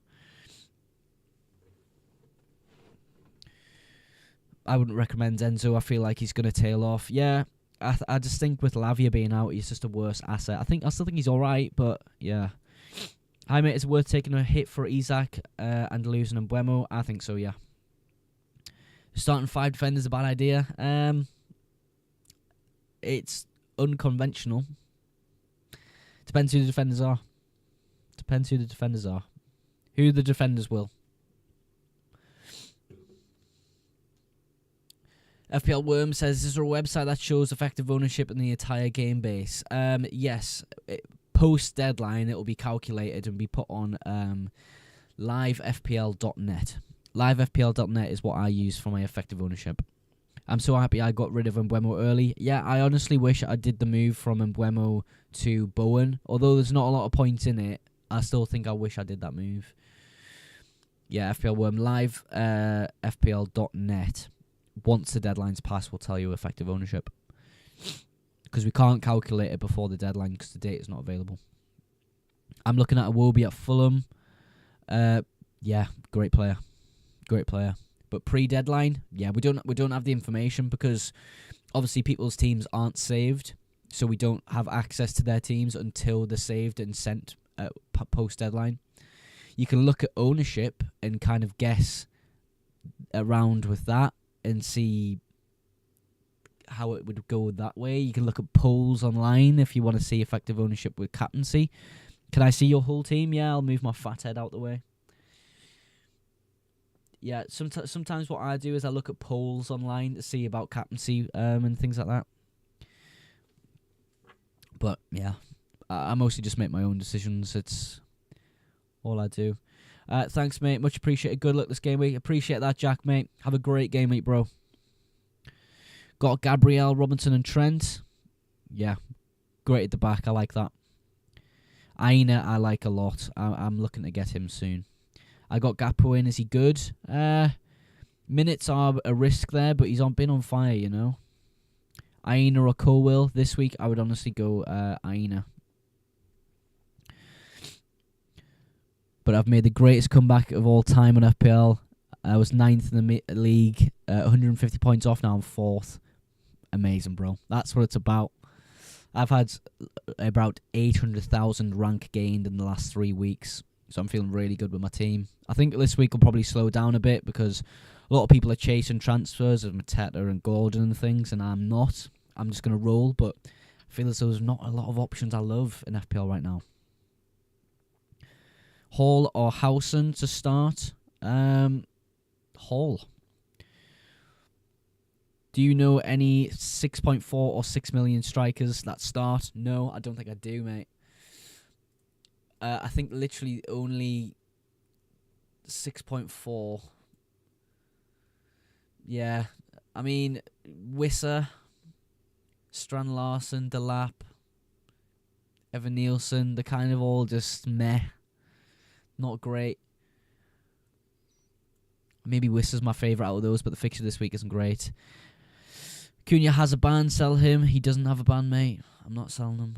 I wouldn't recommend Enzo. I feel like he's going to tail off. Yeah, I just think with Lavia being out, he's just a worse asset. I still think he's all right, but yeah. Hi, mate. Is it worth taking a hit for Isaac and losing Mbeumo? I think so, yeah. Starting 5 defenders is a bad idea. It's unconventional. Depends who the defenders are. Who the defenders will. FPL Worm says, is there a website that shows effective ownership in the entire game base? Yes. Post-deadline, it will be calculated and be put on livefpl.net. Livefpl.net is what I use for my effective ownership. I'm so happy I got rid of Mbeumo early. Yeah, I honestly wish I did the move from Mbeumo to Bowen. Although there's not a lot of points in it, I still think I wish I did that move. Yeah, FPL Worm, livefpl.net. Once the deadline's passed, we'll tell you effective ownership. Because we can't calculate it before the deadline because the date is not available. I'm looking at Iwobi at Fulham. Yeah, great player. But pre-deadline, yeah, we don't have the information because obviously people's teams aren't saved, so we don't have access to their teams until they're saved and sent post-deadline. You can look at ownership and kind of guess around with that and see how it would go that way. You can look at polls online if you want to see effective ownership with captaincy. Can I see your whole team? Yeah, I'll move my fat head out the way. Yeah, sometimes what I do is I look at polls online to see about captaincy and things like that. But yeah, I mostly just make my own decisions. It's all I do. Thanks, mate. Much appreciated. Good luck this game week. Appreciate that, Jack, mate. Have a great game week, bro. Got Gabriel, Robinson, and Trent. Yeah, great at the back. I like that. Aina, I like a lot. I'm looking to get him soon. I got Gakpo in. Is he good? Minutes are a risk there, but he's been on fire, you know. Aina or Colwill this week, I would honestly go Aina. But I've made the greatest comeback of all time on FPL. I was 9th in the league, 150 points off, now I'm 4th. Amazing, bro. That's what it's about. I've had about 800,000 rank gained in the last 3 weeks, so I'm feeling really good with my team. I think this week will probably slow down a bit because a lot of people are chasing transfers of Mateta and Gordon and things, and I'm not. I'm just going to roll, but I feel as though there's not a lot of options I love in FPL right now. Hall or Howson to start? Hall. Do you know any 6.4 or 6 million strikers that start? No, I don't think I do, mate. I think literally only 6.4. Yeah, I mean, Wisser, Strand Larson, Delap, Evan Nielsen, they're kind of all just meh. Not great. Maybe Wisser's my favourite out of those, but the fixture this week isn't great. Cunha has a ban, sell him. He doesn't have a ban, mate. I'm not selling him.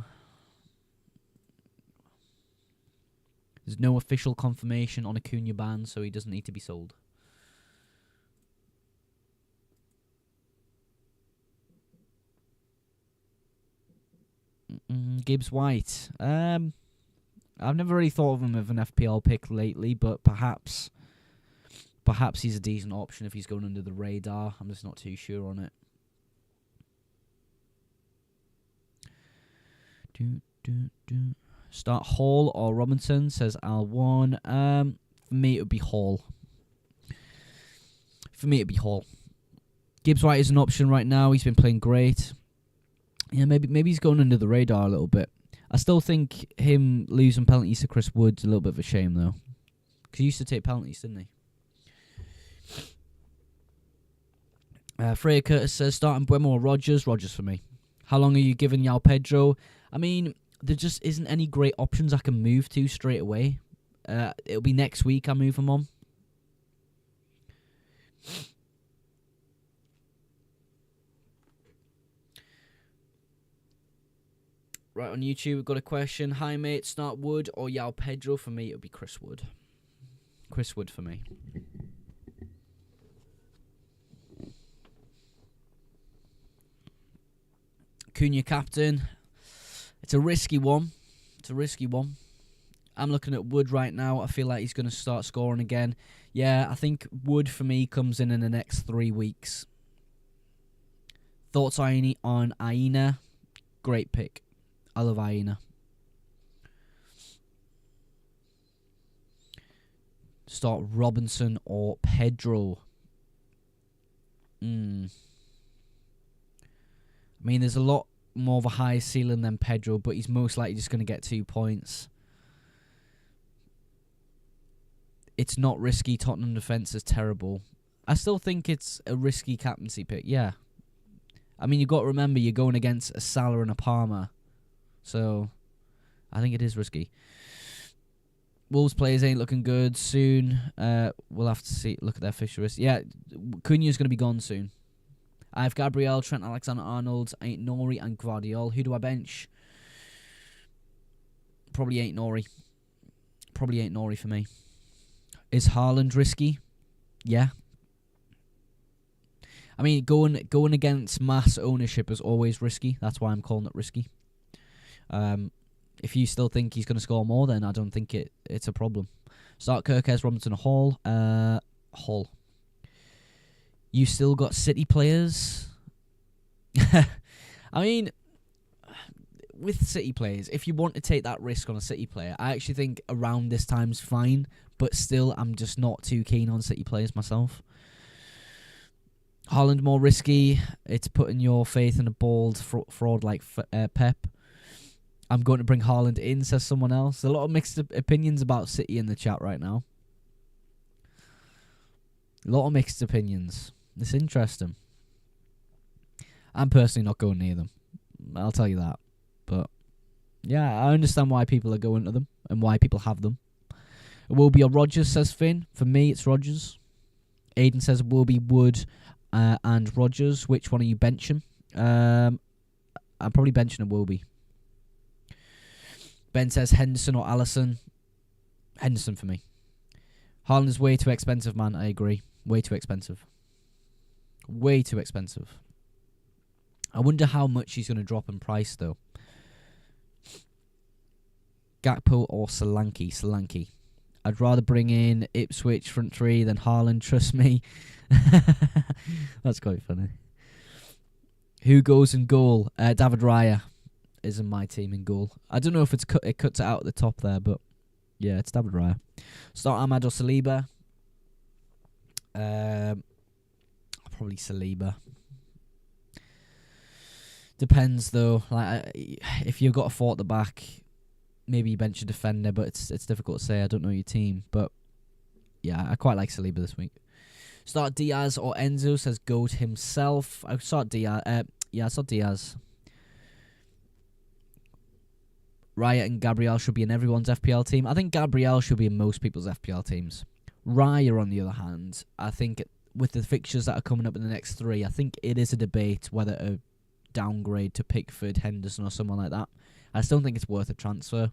There's no official confirmation on a Cunha ban, so he doesn't need to be sold. Gibbs White. I've never really thought of him as an FPL pick lately, but perhaps he's a decent option if he's going under the radar. I'm just not too sure on it. Start Hall or Robinson, says Al1. For me, it would be Hall. Gibbs White is an option right now. He's been playing great. Yeah, maybe he's going under the radar a little bit. I still think him losing penalties to Chris Wood's a little bit of a shame, though. Because he used to take penalties, didn't he? Freya Curtis says, starting Buemo or Rodgers? Rodgers for me. How long are you giving Yao Pedro? I mean, there just isn't any great options I can move to straight away. It'll be next week I move him on. Right, on YouTube, we've got a question. Hi, mate. Start Wood or Yao Pedro? For me, it would be Chris Wood. Chris Wood for me. Cunha captain. It's a risky one. I'm looking at Wood right now. I feel like he's going to start scoring again. Yeah, I think Wood for me comes in the next 3 weeks. Thoughts on Aina? Great pick. I love Aina. Start Robinson or Pedro. I mean, there's a lot more of a high ceiling than Pedro, but he's most likely just going to get 2 points. It's not risky. Tottenham defence is terrible. I still think it's a risky captaincy pick, yeah. I mean, you've got to remember you're going against a Salah and a Palmer. So, I think it is risky. Wolves players ain't looking good soon. We'll have to look at their fixture list. Yeah, Cunha's going to be gone soon. I have Gabriel, Trent Alexander-Arnold, Ain't Nori, and Guardiol. Who do I bench? Probably Ain't Nori. For me. Is Haaland risky? Yeah. I mean, going against mass ownership is always risky. That's why I'm calling it risky. If you still think he's going to score more, then I don't think it's a problem. Start Kirkes, Robinson, Hall. Hall. You still got City players? I mean, with City players, if you want to take that risk on a City player, I actually think around this time's fine, but still, I'm just not too keen on City players myself. Haaland more risky. It's putting your faith in a bald fraud like Pep. I'm going to bring Haaland in, says someone else. A lot of mixed opinions about City in the chat right now. A lot of mixed opinions. It's interesting. I'm personally not going near them. I'll tell you that. But, yeah, I understand why people are going to them and why people have them. It will be a Rodgers, says Finn. For me, it's Rodgers. Aiden says it will be Wood and Rodgers. Which one are you benching? I'm probably benching a Wilby. Ben says Henderson or Allison. Henderson for me. Haaland is way too expensive, man. I agree. Way too expensive. Way too expensive. I wonder how much he's going to drop in price, though. Gakpo or Solanke? Solanke. I'd rather bring in Ipswich front three than Haaland, trust me. That's quite funny. Who goes in goal? David Raya is in my team in goal. I don't know if it cuts it out at the top there, but yeah, it's David Raya. Start Ahmad or Saliba? Probably Saliba. Depends though. Like if you've got a four at the back, maybe you bench a defender, but it's difficult to say. I don't know your team, but Yeah, I quite like Saliba this week. Start Diaz or Enzo, says Goat himself. I start Diaz. I start Diaz. Raya and Gabriel should be in everyone's FPL team. I think Gabriel should be in most people's FPL teams. Raya, on the other hand, I think with the fixtures that are coming up in the next 3, I think it is a debate whether to downgrade to Pickford, Henderson, or someone like that. I still think it's worth a transfer.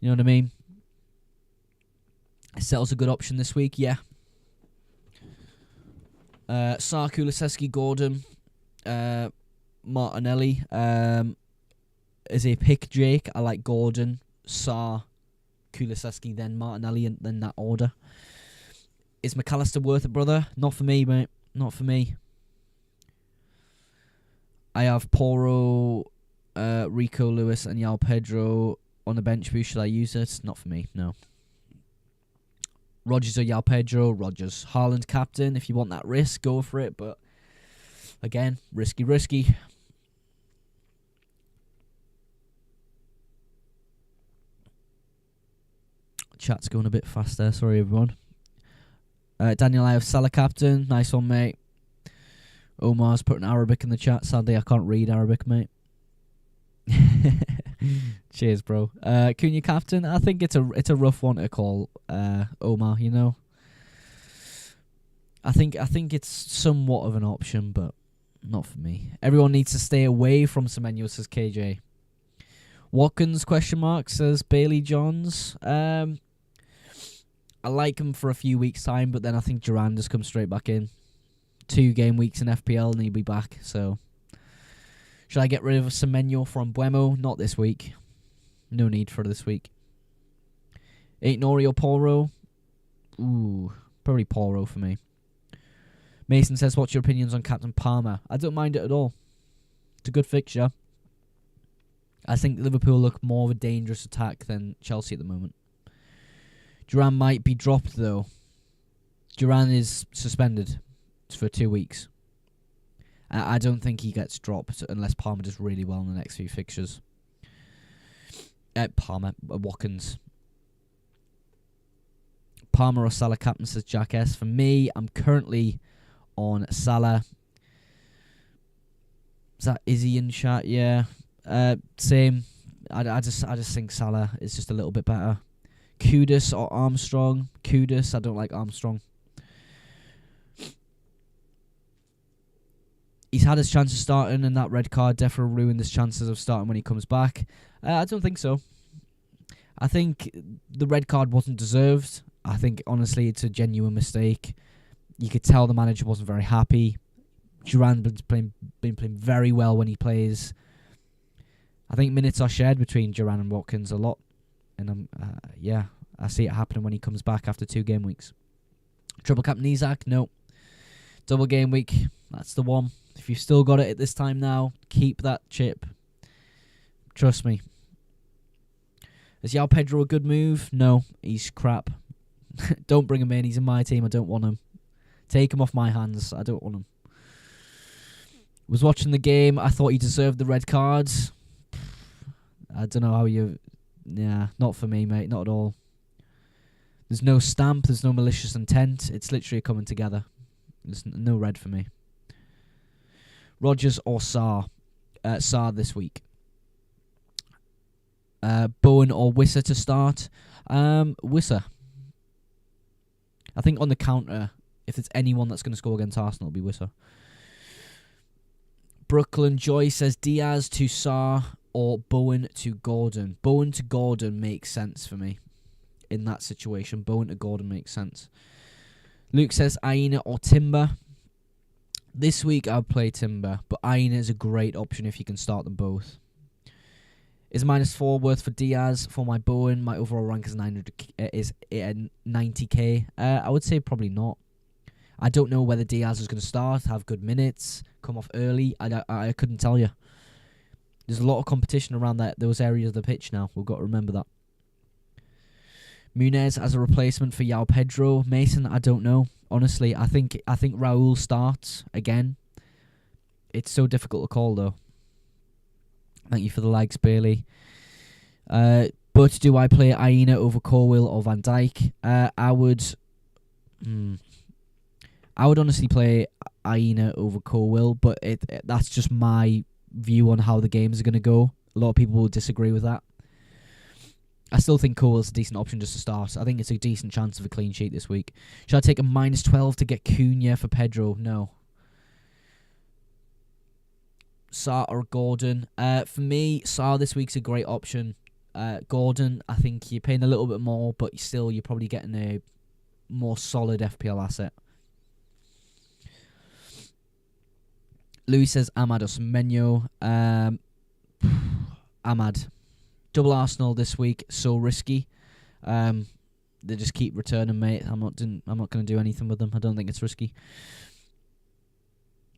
You know what I mean? Settle's a good option this week, yeah. SARR, Kulusevski, Gordon, Martinelli. As a pick, Jake, I like Gordon, SARR, Kulusevski, then Martinelli, and then that order. Is McAllister worth it, brother? Not for me, mate. Not for me. I have Porro, Rico Lewis, and Yao Pedro on the bench boost. Should I use it? Not for me, no. Rodgers or Yao Pedro? Rodgers. Haaland captain. If you want that risk, go for it. But, again, risky. Chat's going a bit fast there. Sorry, everyone. Daniel, I have Salah captain. Nice one, mate. Omar's putting Arabic in the chat. Sadly, I can't read Arabic, mate. Cheers, bro. Cunha captain. I think it's a rough one to call, Omar. You know. I think it's somewhat of an option, but not for me. Everyone needs to stay away from Semenyo, says KJ. Watkins ? Says Bailey Johns. I like him for a few weeks' time, but then I think Duran just comes straight back in. 2 game weeks in FPL and he'll be back. So, should I get rid of Semenyo from Buemo? Not this week. No need for this week. Ain't Nori or Porro? Ooh, probably Porro for me. Mason says, what's your opinions on Captain Palmer? I don't mind it at all. It's a good fixture. I think Liverpool look more of a dangerous attack than Chelsea at the moment. Duran might be dropped, though. Duran is suspended for 2 weeks. I don't think he gets dropped unless Palmer does really well in the next few fixtures. Watkins. Palmer or Salah captain, says Jack S. For me, I'm currently on Salah. Is that Izzy in chat? Yeah. Same. I just think Salah is just a little bit better. Kudus or Armstrong? Kudus. I don't like Armstrong. He's had his chance of starting, and that red card definitely ruined his chances of starting when he comes back. I don't think so. I think the red card wasn't deserved. I think, honestly, it's a genuine mistake. You could tell the manager wasn't very happy. Duran's been playing very well when he plays. I think minutes are shared between Duran and Watkins a lot. And I see it happening when he comes back after 2 game weeks. Triple captain Isaac? No. Double game week? That's the one. If you've still got it at this time now, keep that chip. Trust me. Is Yao Pedro a good move? No, he's crap. Don't bring him in. He's in my team. I don't want him. Take him off my hands. I don't want him. Was watching the game. I thought he deserved the red cards. I don't know how you... Yeah, not for me, mate. Not at all. There's no stamp. There's no malicious intent. It's literally coming together. There's no red for me. Rodgers or SARR? SARR this week. Bowen or Wissa to start? Wissa. I think on the counter, if there's anyone that's going to score against Arsenal, it'll be Wissa. Brooklyn Joy says Diaz to SARR or Bowen to Gordon. Bowen to Gordon makes sense for me. In that situation, Bowen to Gordon makes sense. Luke says Aina or Timber. This week I'll play Timber, but Aina is a great option if you can start them both. Is -4 worth for Diaz? For my Bowen, my overall rank is 90k. I would say probably not. I don't know whether Diaz is going to start, have good minutes, come off early. I couldn't tell you. There's a lot of competition around those areas of the pitch now. We've got to remember that. Munez as a replacement for Yao Pedro. Mason, I don't know. Honestly, I think Raul starts again. It's so difficult to call, though. Thank you for the likes, Bailey. But do I play Aina over Corwill or Van Dijk? I would honestly play Aina over Corwill, but that's just my view on how the games are going to go. A lot of people will disagree with that. I still think Corwill's a decent option just to start. I think it's a decent chance of a clean sheet this week. Should I take a -12 to get Cunha for Pedro? No. SARR or Gordon? For me, SARR this week's a great option. Gordon, I think you're paying a little bit more, but still you're probably getting a more solid FPL asset. Louis says Ahmad or Semenyo. Ahmad. Double Arsenal this week, so risky. They just keep returning, mate. I'm not going to do anything with them. I don't think it's risky.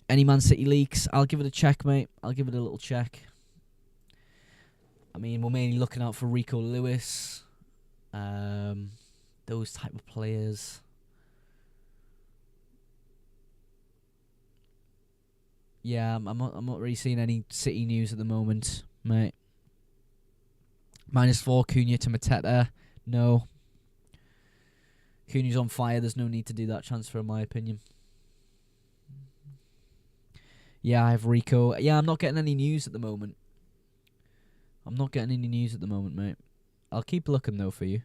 Any Man City leaks? I'll give it a check, mate. I'll give it a little check. I mean, we're mainly looking out for Rico Lewis. Those type of players. Yeah, I'm not really seeing any City news at the moment, mate. -4 Cunha to Mateta. No. Cunha's on fire. There's no need to do that transfer, in my opinion. Yeah, I have Rico. Yeah, I'm not getting any news at the moment. Mate. I'll keep looking, though, for you.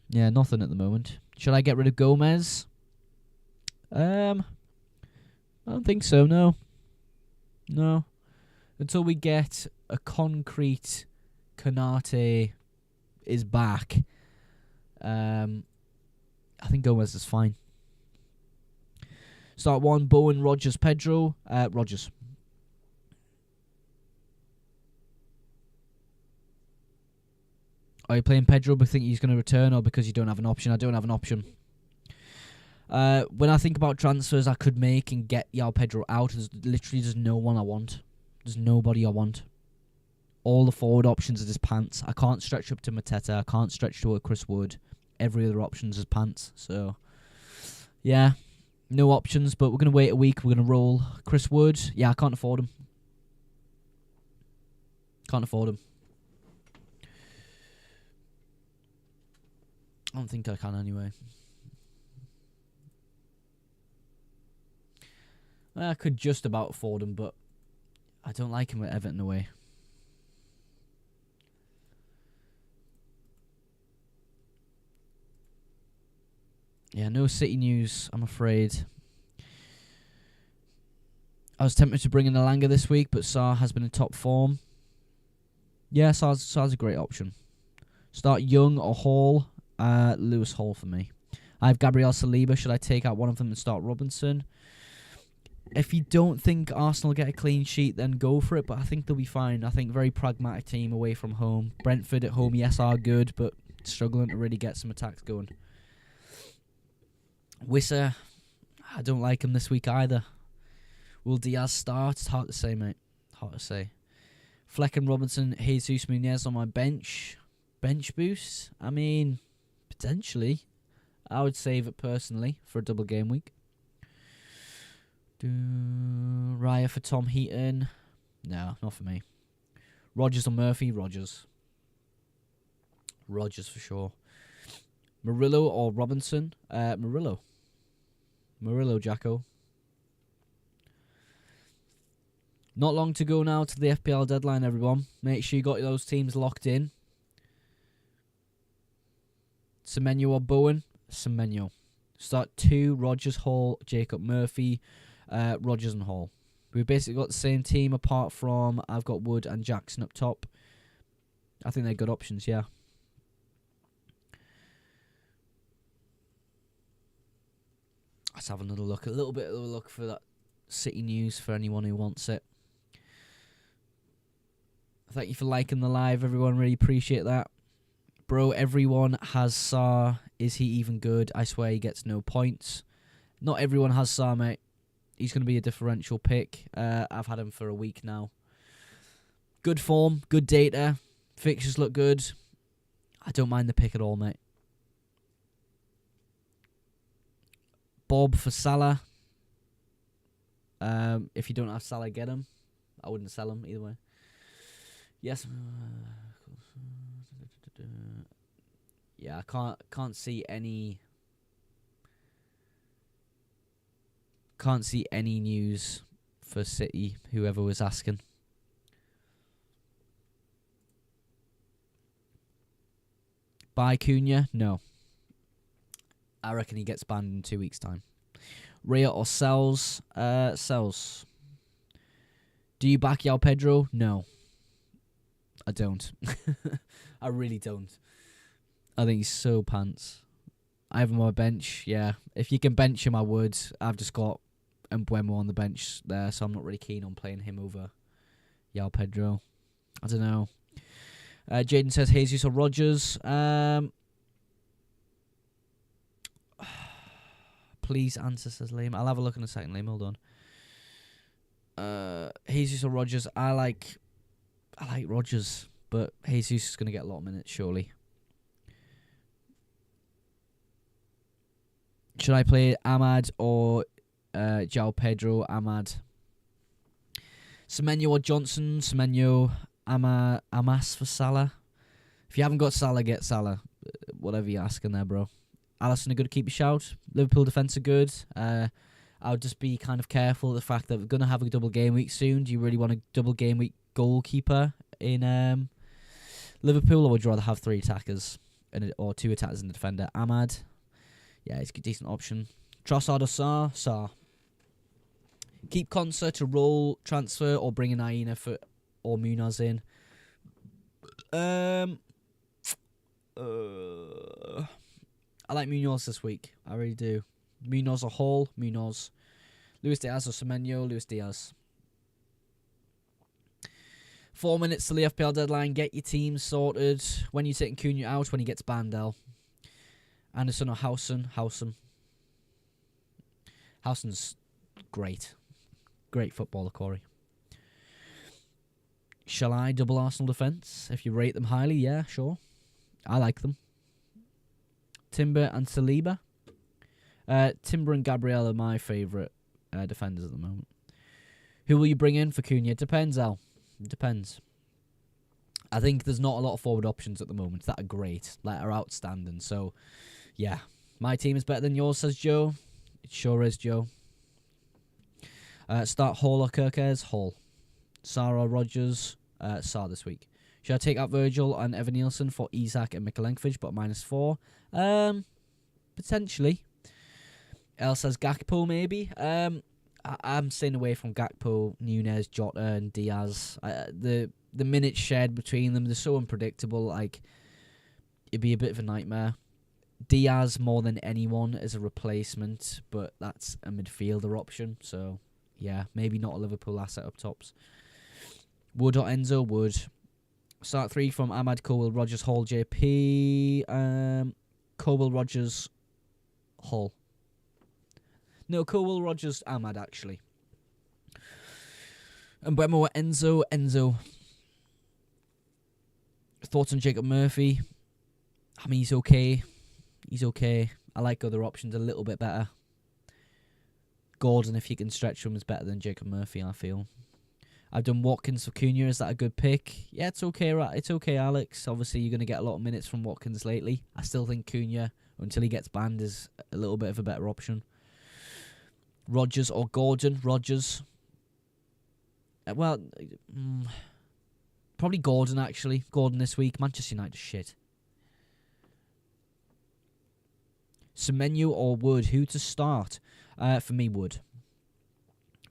Yeah, nothing at the moment. Should I get rid of Gomez? I don't think so, no. No. Until we get a concrete Konate is back, I think Gomez is fine. Start 1, Bowen, Rogers, Pedro. Rogers. Are you playing Pedro because you think he's going to return or because you don't have an option? I don't have an option. When I think about transfers I could make and get Yao Pedro out, there's literally just no one I want. There's nobody I want. All the forward options are just pants. I can't stretch up to Mateta. I can't stretch to a Chris Wood. Every other option's is pants. So, yeah, no options, but we're going to wait a week. We're going to roll Chris Wood. Yeah, I can't afford him. I don't think I can anyway. I could just about afford him, but I don't like him at Everton away. Yeah, no City news, I'm afraid. I was tempted to bring in Alanga this week, but SARR has been in top form. Yeah, SARR's a great option. Start Young or Hall. Lewis Hall for me. I have Gabriel Saliba. Should I take out one of them and start Robinson? If you don't think Arsenal get a clean sheet, then go for it, but I think they'll be fine. I think very pragmatic team away from home. Brentford at home, yes, are good, but struggling to really get some attacks going. Wissa, I don't like him this week either. Will Diaz start? It's hard to say, mate. Hard to say. Fleck and Robinson, Jesus Munez on my bench. Bench boost? I mean, potentially. I would save it personally for a double game week. Raya for Tom Heaton. No, not for me. Rogers or Murphy? Rogers. Rogers for sure. Murillo or Robinson? Murillo. Murillo, Jacko. Not long to go now to the FPL deadline, everyone. Make sure you got those teams locked in. Semenyo or Bowen? Semenyo. Start 2, Rogers, Hall, Jacob Murphy, Rogers and Hall. We've basically got the same team apart from I've got Wood and Jackson up top. I think they're good options, yeah. Let's have another look. A little bit of a look for that City news for anyone who wants it. Thank you for liking the live, everyone. Really appreciate that. Bro, everyone has SARR. Is he even good? I swear he gets no points. Not everyone has SARR, mate. He's going to be a differential pick. I've had him for a week now. Good form, good data. Fixtures look good. I don't mind the pick at all, mate. Bob for Salah. If you don't have Salah, get him. I wouldn't sell him either way. Yes. Yeah, I can't see any news for City, whoever was asking. Buy Cunha? No. I reckon he gets banned in 2 weeks' time. Rhea or sells? Sells. Do you back João Pedro? No. I don't. I really don't. I think he's so pants. I have him on my bench, yeah. If you can bench him, I would. I've just got Mbuemo on the bench there, so I'm not really keen on playing him over João Pedro. I don't know. Jaden says Jesus or Rodgers. Please answer, says Liam. I'll have a look in a second, Liam. Hold on. Jesus or Rodgers. I like Rodgers, but Jesus is going to get a lot of minutes, surely. Should I play Ahmad or João Pedro? Ahmad. Semenyo or Johnson? Semenyo. Amas for Salah. If you haven't got Salah, get Salah. Whatever you're asking there, bro. Alisson a good keeper shout. Liverpool defence are good. I would just be kind of careful of the fact that we're going to have a double game week soon. Do you really want a double game week goalkeeper in Liverpool, or would you rather have 3 attackers or 2 attackers and a defender? Ahmad. Yeah, it's a decent option. Trossard or SARR? SARR. Keep Konsa to roll transfer or bring in Aina or Munoz in. I like Munoz this week. I really do. Munoz or Hall? Munoz. Luis Diaz or Semenyo? Luis Diaz. 4 minutes till the FPL deadline. Get your team sorted. When you taking Cunha out? When he gets banned, El. Anderson or Howson? Howson. Howson's great. Great footballer, Corey. Shall I double Arsenal defence? If you rate them highly, yeah, sure. I like them. Timber and Saliba. Timber and Gabriel are my favourite defenders at the moment. Who will you bring in for Cunha? It depends, Al. It depends. I think there's not a lot of forward options at the moment that are great, that are outstanding. So, yeah. My team is better than yours, says Joe. It sure is, Joe. Start Hall or Kirkes? Hall. SARR or Rodgers? SARR this week. Should I take out Virgil and Evan Nielsen for Isak and Mikalenkovic, but -4? Potentially. El says Gakpo, maybe. I'm staying away from Gakpo, Nunez, Jota, and Diaz. The minutes shared between them, they're so unpredictable. Like, it'd be a bit of a nightmare. Diaz more than anyone as a replacement, but that's a midfielder option. So, yeah, maybe not a Liverpool asset up tops. Wood or Enzo? Wood. Start 3 from Ahmad, Colwell, Rodgers, Hall, JP. Colwell, Rodgers, Hall. No, Colwell, Rodgers, Ahmad, actually. And Mbeumo or Enzo? Enzo. Thoughts on Jacob Murphy? I mean, he's okay. He's okay. I like other options a little bit better. Gordon, if you can stretch him, is better than Jacob Murphy, I feel. I've done Watkins for Cunha. Is that a good pick? Yeah, it's okay, right? It's okay, Alex. Obviously, you're going to get a lot of minutes from Watkins lately. I still think Cunha, until he gets banned, is a little bit of a better option. Rodgers or Gordon? Rodgers. Probably Gordon, actually. Gordon this week. Manchester United shit. Semenyo or Wood? Who to start? For me, Wood.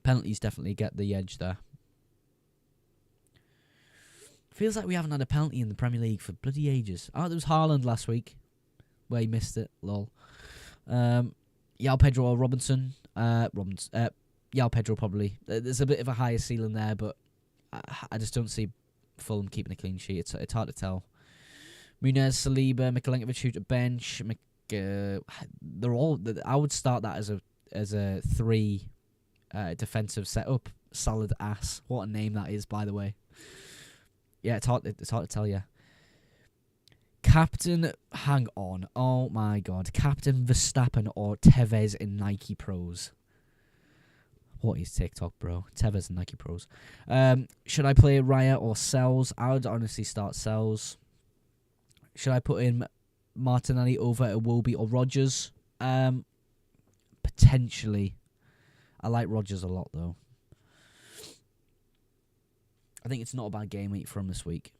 Penalties definitely get the edge there. Feels like we haven't had a penalty in the Premier League for bloody ages. Oh, there was Haaland last week, where he missed it. Lol. João Pedro or Robinson? João Pedro probably. There's a bit of a higher ceiling there, but I just don't see Fulham keeping a clean sheet. It's hard to tell. Munez, Saliba, Mikalenkovic shoot a bench. They're all. I would start that as a 3 defensive setup. Salad ass. What a name that is, by the way. Yeah, it's hard to tell you. Captain, hang on. Oh my god. Captain Verstappen or Tevez in Nike Pros. What is TikTok, bro? Tevez and Nike Pros. Should I play Raya or Sells? I would honestly start Sells. Should I put in Martinelli over Iwobi or Rodgers? Potentially. I like Rodgers a lot, though. I think it's not a bad game week from this week.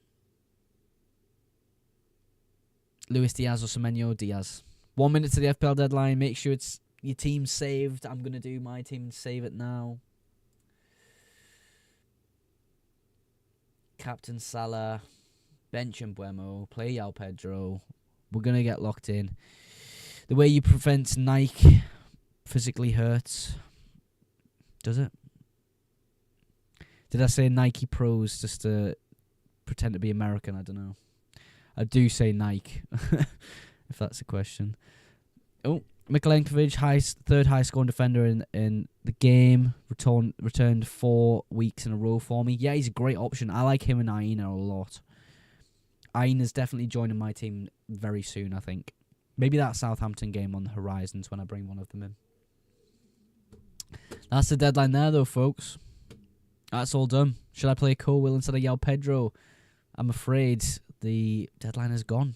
Luis Diaz or Semenyo? Diaz. 1 minute to the FPL deadline. Make sure it's your team's saved. I'm going to do my team and save it now. Captain Salah. Bench Mbuemo. Play Yao Pedro. We're going to get locked in. The way you prevent Nike physically hurts. Does it? Did I say Nike Pros just to pretend to be American? I don't know. I do say Nike, if that's a question. Oh, Mikulenkovic, third high scoring defender in the game. Returned 4 weeks in a row for me. Yeah, he's a great option. I like him and Aina a lot. Aina's definitely joining my team very soon, I think. Maybe that Southampton game on the horizons when I bring one of them in. That's the deadline there, though, folks. That's all done. Should I play Colwill instead of Yao Pedro? I'm afraid the deadline is gone.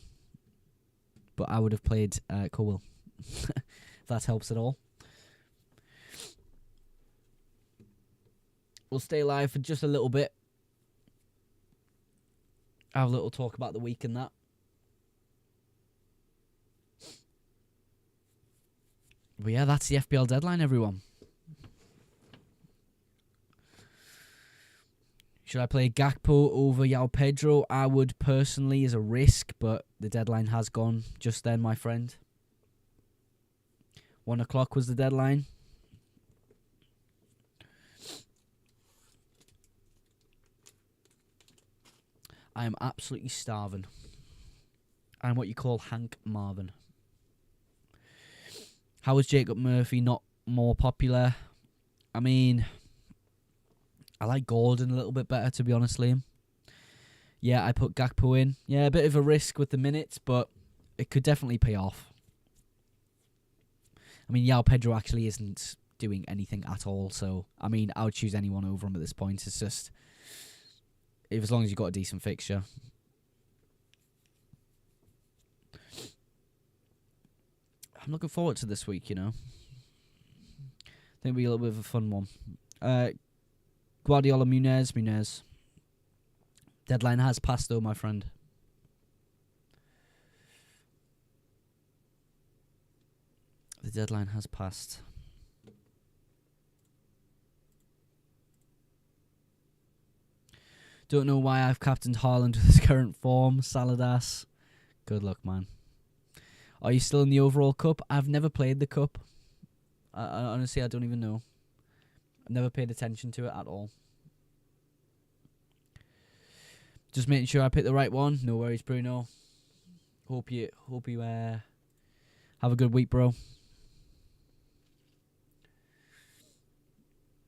But I would have played Colwill. If that helps at all. We'll stay live for just a little bit. Have a little talk about the week and that. But yeah, that's the FPL deadline, everyone. Should I play Gakpo over Yao Pedro? I would personally as a risk, but the deadline has gone just then, my friend. 1 o'clock was the deadline. I am absolutely starving. I'm what you call Hank Marvin. How is Jacob Murphy not more popular? I mean, I like Gordon a little bit better, to be honest, Liam. Yeah, I put Gakpo in. Yeah, a bit of a risk with the minutes, but it could definitely pay off. I mean, Yao Pedro actually isn't doing anything at all, so, I mean, I would choose anyone over him at this point. It's just, as long as you've got a decent fixture. I'm looking forward to this week, you know. I think it'll be a little bit of a fun one. Guardiola, Munez. Deadline has passed, though, my friend. The deadline has passed. Don't know why I've captained Haaland with his current form. Saladas. Good luck, man. Are you still in the overall cup? I've never played the cup. Honestly, I don't even know. I've never paid attention to it at all. Just making sure I pick the right one. No worries, Bruno. Hope you have a good week, bro.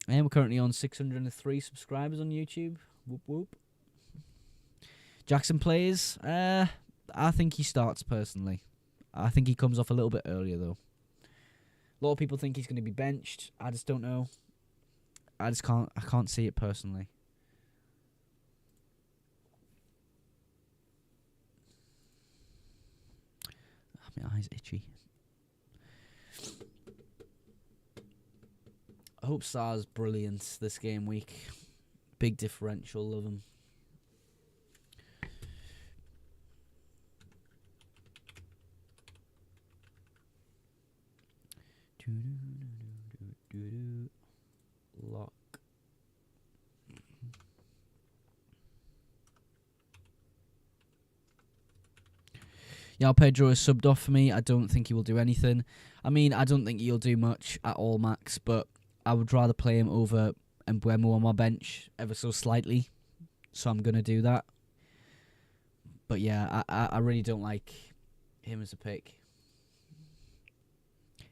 And we're currently on 603 subscribers on YouTube. Whoop whoop. Jackson plays. I think he starts personally. I think he comes off a little bit earlier though. A lot of people think he's going to be benched. I just don't know. I can't see it personally. My eye's itchy. I hope SARR's brilliant this game week. Big differential, love him. Lock. Yao Pedro is subbed off for me. I don't think he will do anything. I mean, I don't think he'll do much at all, Max, but I would rather play him over Mbuemo on my bench ever so slightly. So I'm going to do that. But yeah, I really don't like him as a pick.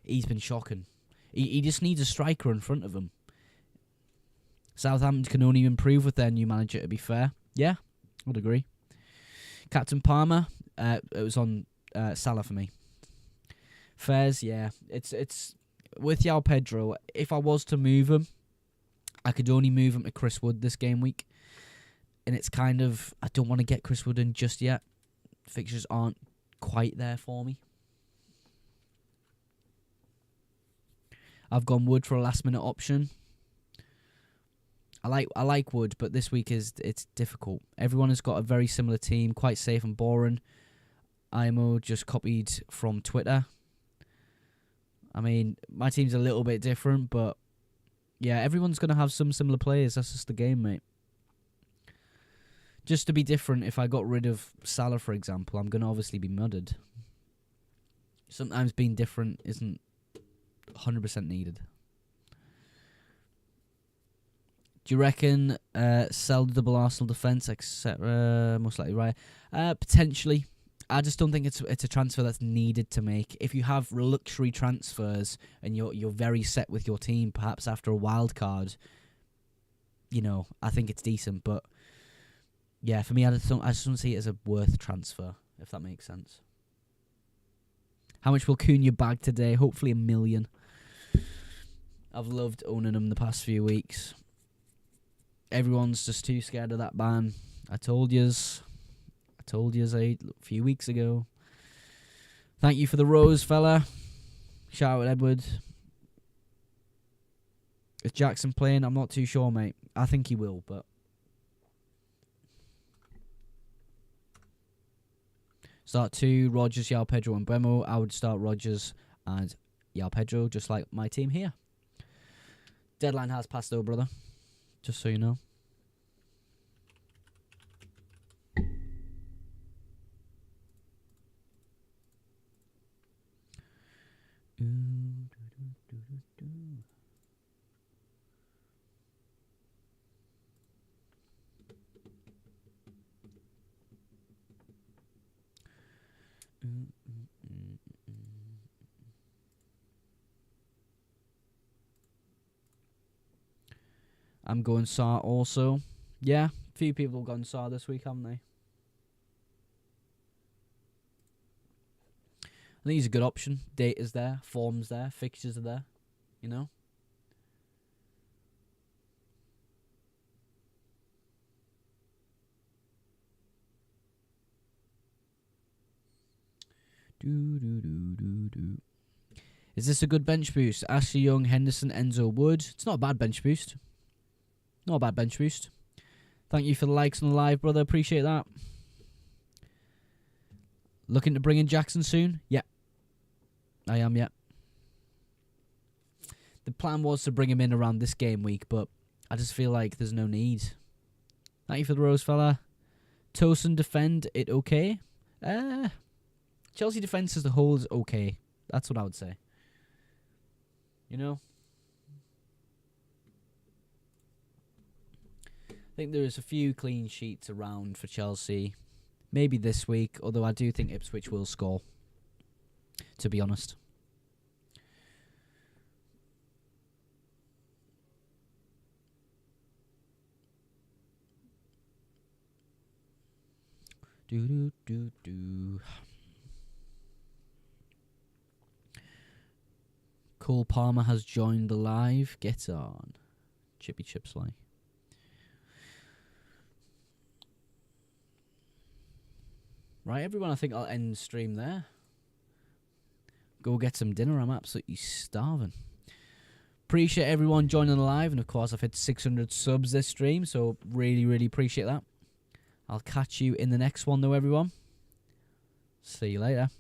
He's been shocking. He just needs a striker in front of him. Southampton can only improve with their new manager, to be fair. Yeah, I would agree. Captain Palmer, it was on Salah for me. Fairs, yeah. It's with Yao Pedro, if I was to move him, I could only move him to Chris Wood this game week. And it's kind of, I don't want to get Chris Wood in just yet. Fixtures aren't quite there for me. I've gone Wood for a last minute option. I like Wood, but this week it's difficult. Everyone has got a very similar team, quite safe and boring. IMO just copied from Twitter. I mean, my team's a little bit different, but yeah, everyone's going to have some similar players. That's just the game, mate. Just to be different, if I got rid of Salah, for example, I'm going to obviously be mudded. Sometimes being different isn't 100% needed. Do you reckon sell the double Arsenal defence, etc.? Most likely, right? Potentially. I just don't think it's a transfer that's needed to make. If you have luxury transfers and you're very set with your team, perhaps after a wild card, you know, I think it's decent. But yeah, for me, I just don't see it as a worth transfer, if that makes sense. How much will Cunha bag today? Hopefully $1 million. I've loved owning him the past few weeks. Everyone's just too scared of that ban. I told yous a few weeks ago. Thank you for the rose, fella. Shout out Edward. Is Jackson playing? I'm not too sure, mate. I think he will, but start 2, Rodgers, Yao Pedro and Bremo. I would start Rodgers and Yao Pedro, just like my team here. Deadline has passed though, brother. Just so you know. I'm going SARR also. Yeah, a few people have gone SARR this week, haven't they? I think he's a good option. Data's there, form's there, fixtures are there, you know? Is this a good bench boost? Ashley Young, Henderson, Enzo Wood. It's not a bad bench boost. Not a bad bench boost. Thank you for the likes on the live, brother. Appreciate that. Looking to bring in Jackson soon? Yeah. I am, yeah. The plan was to bring him in around this game week, but I just feel like there's no need. Thank you for the rose, fella. Tosin defend it okay? Chelsea defence as a whole is okay. That's what I would say. You know? I think there's a few clean sheets around for Chelsea. Maybe this week, although I do think Ipswich will score, to be honest. Cole Palmer has joined the live. Get on. Chippy Chip Slay. Right, everyone, I think I'll end stream there. Go get some dinner. I'm absolutely starving. Appreciate everyone joining the live. And, of course, I've hit 600 subs this stream. So, really, really appreciate that. I'll catch you in the next one, though, everyone. See you later.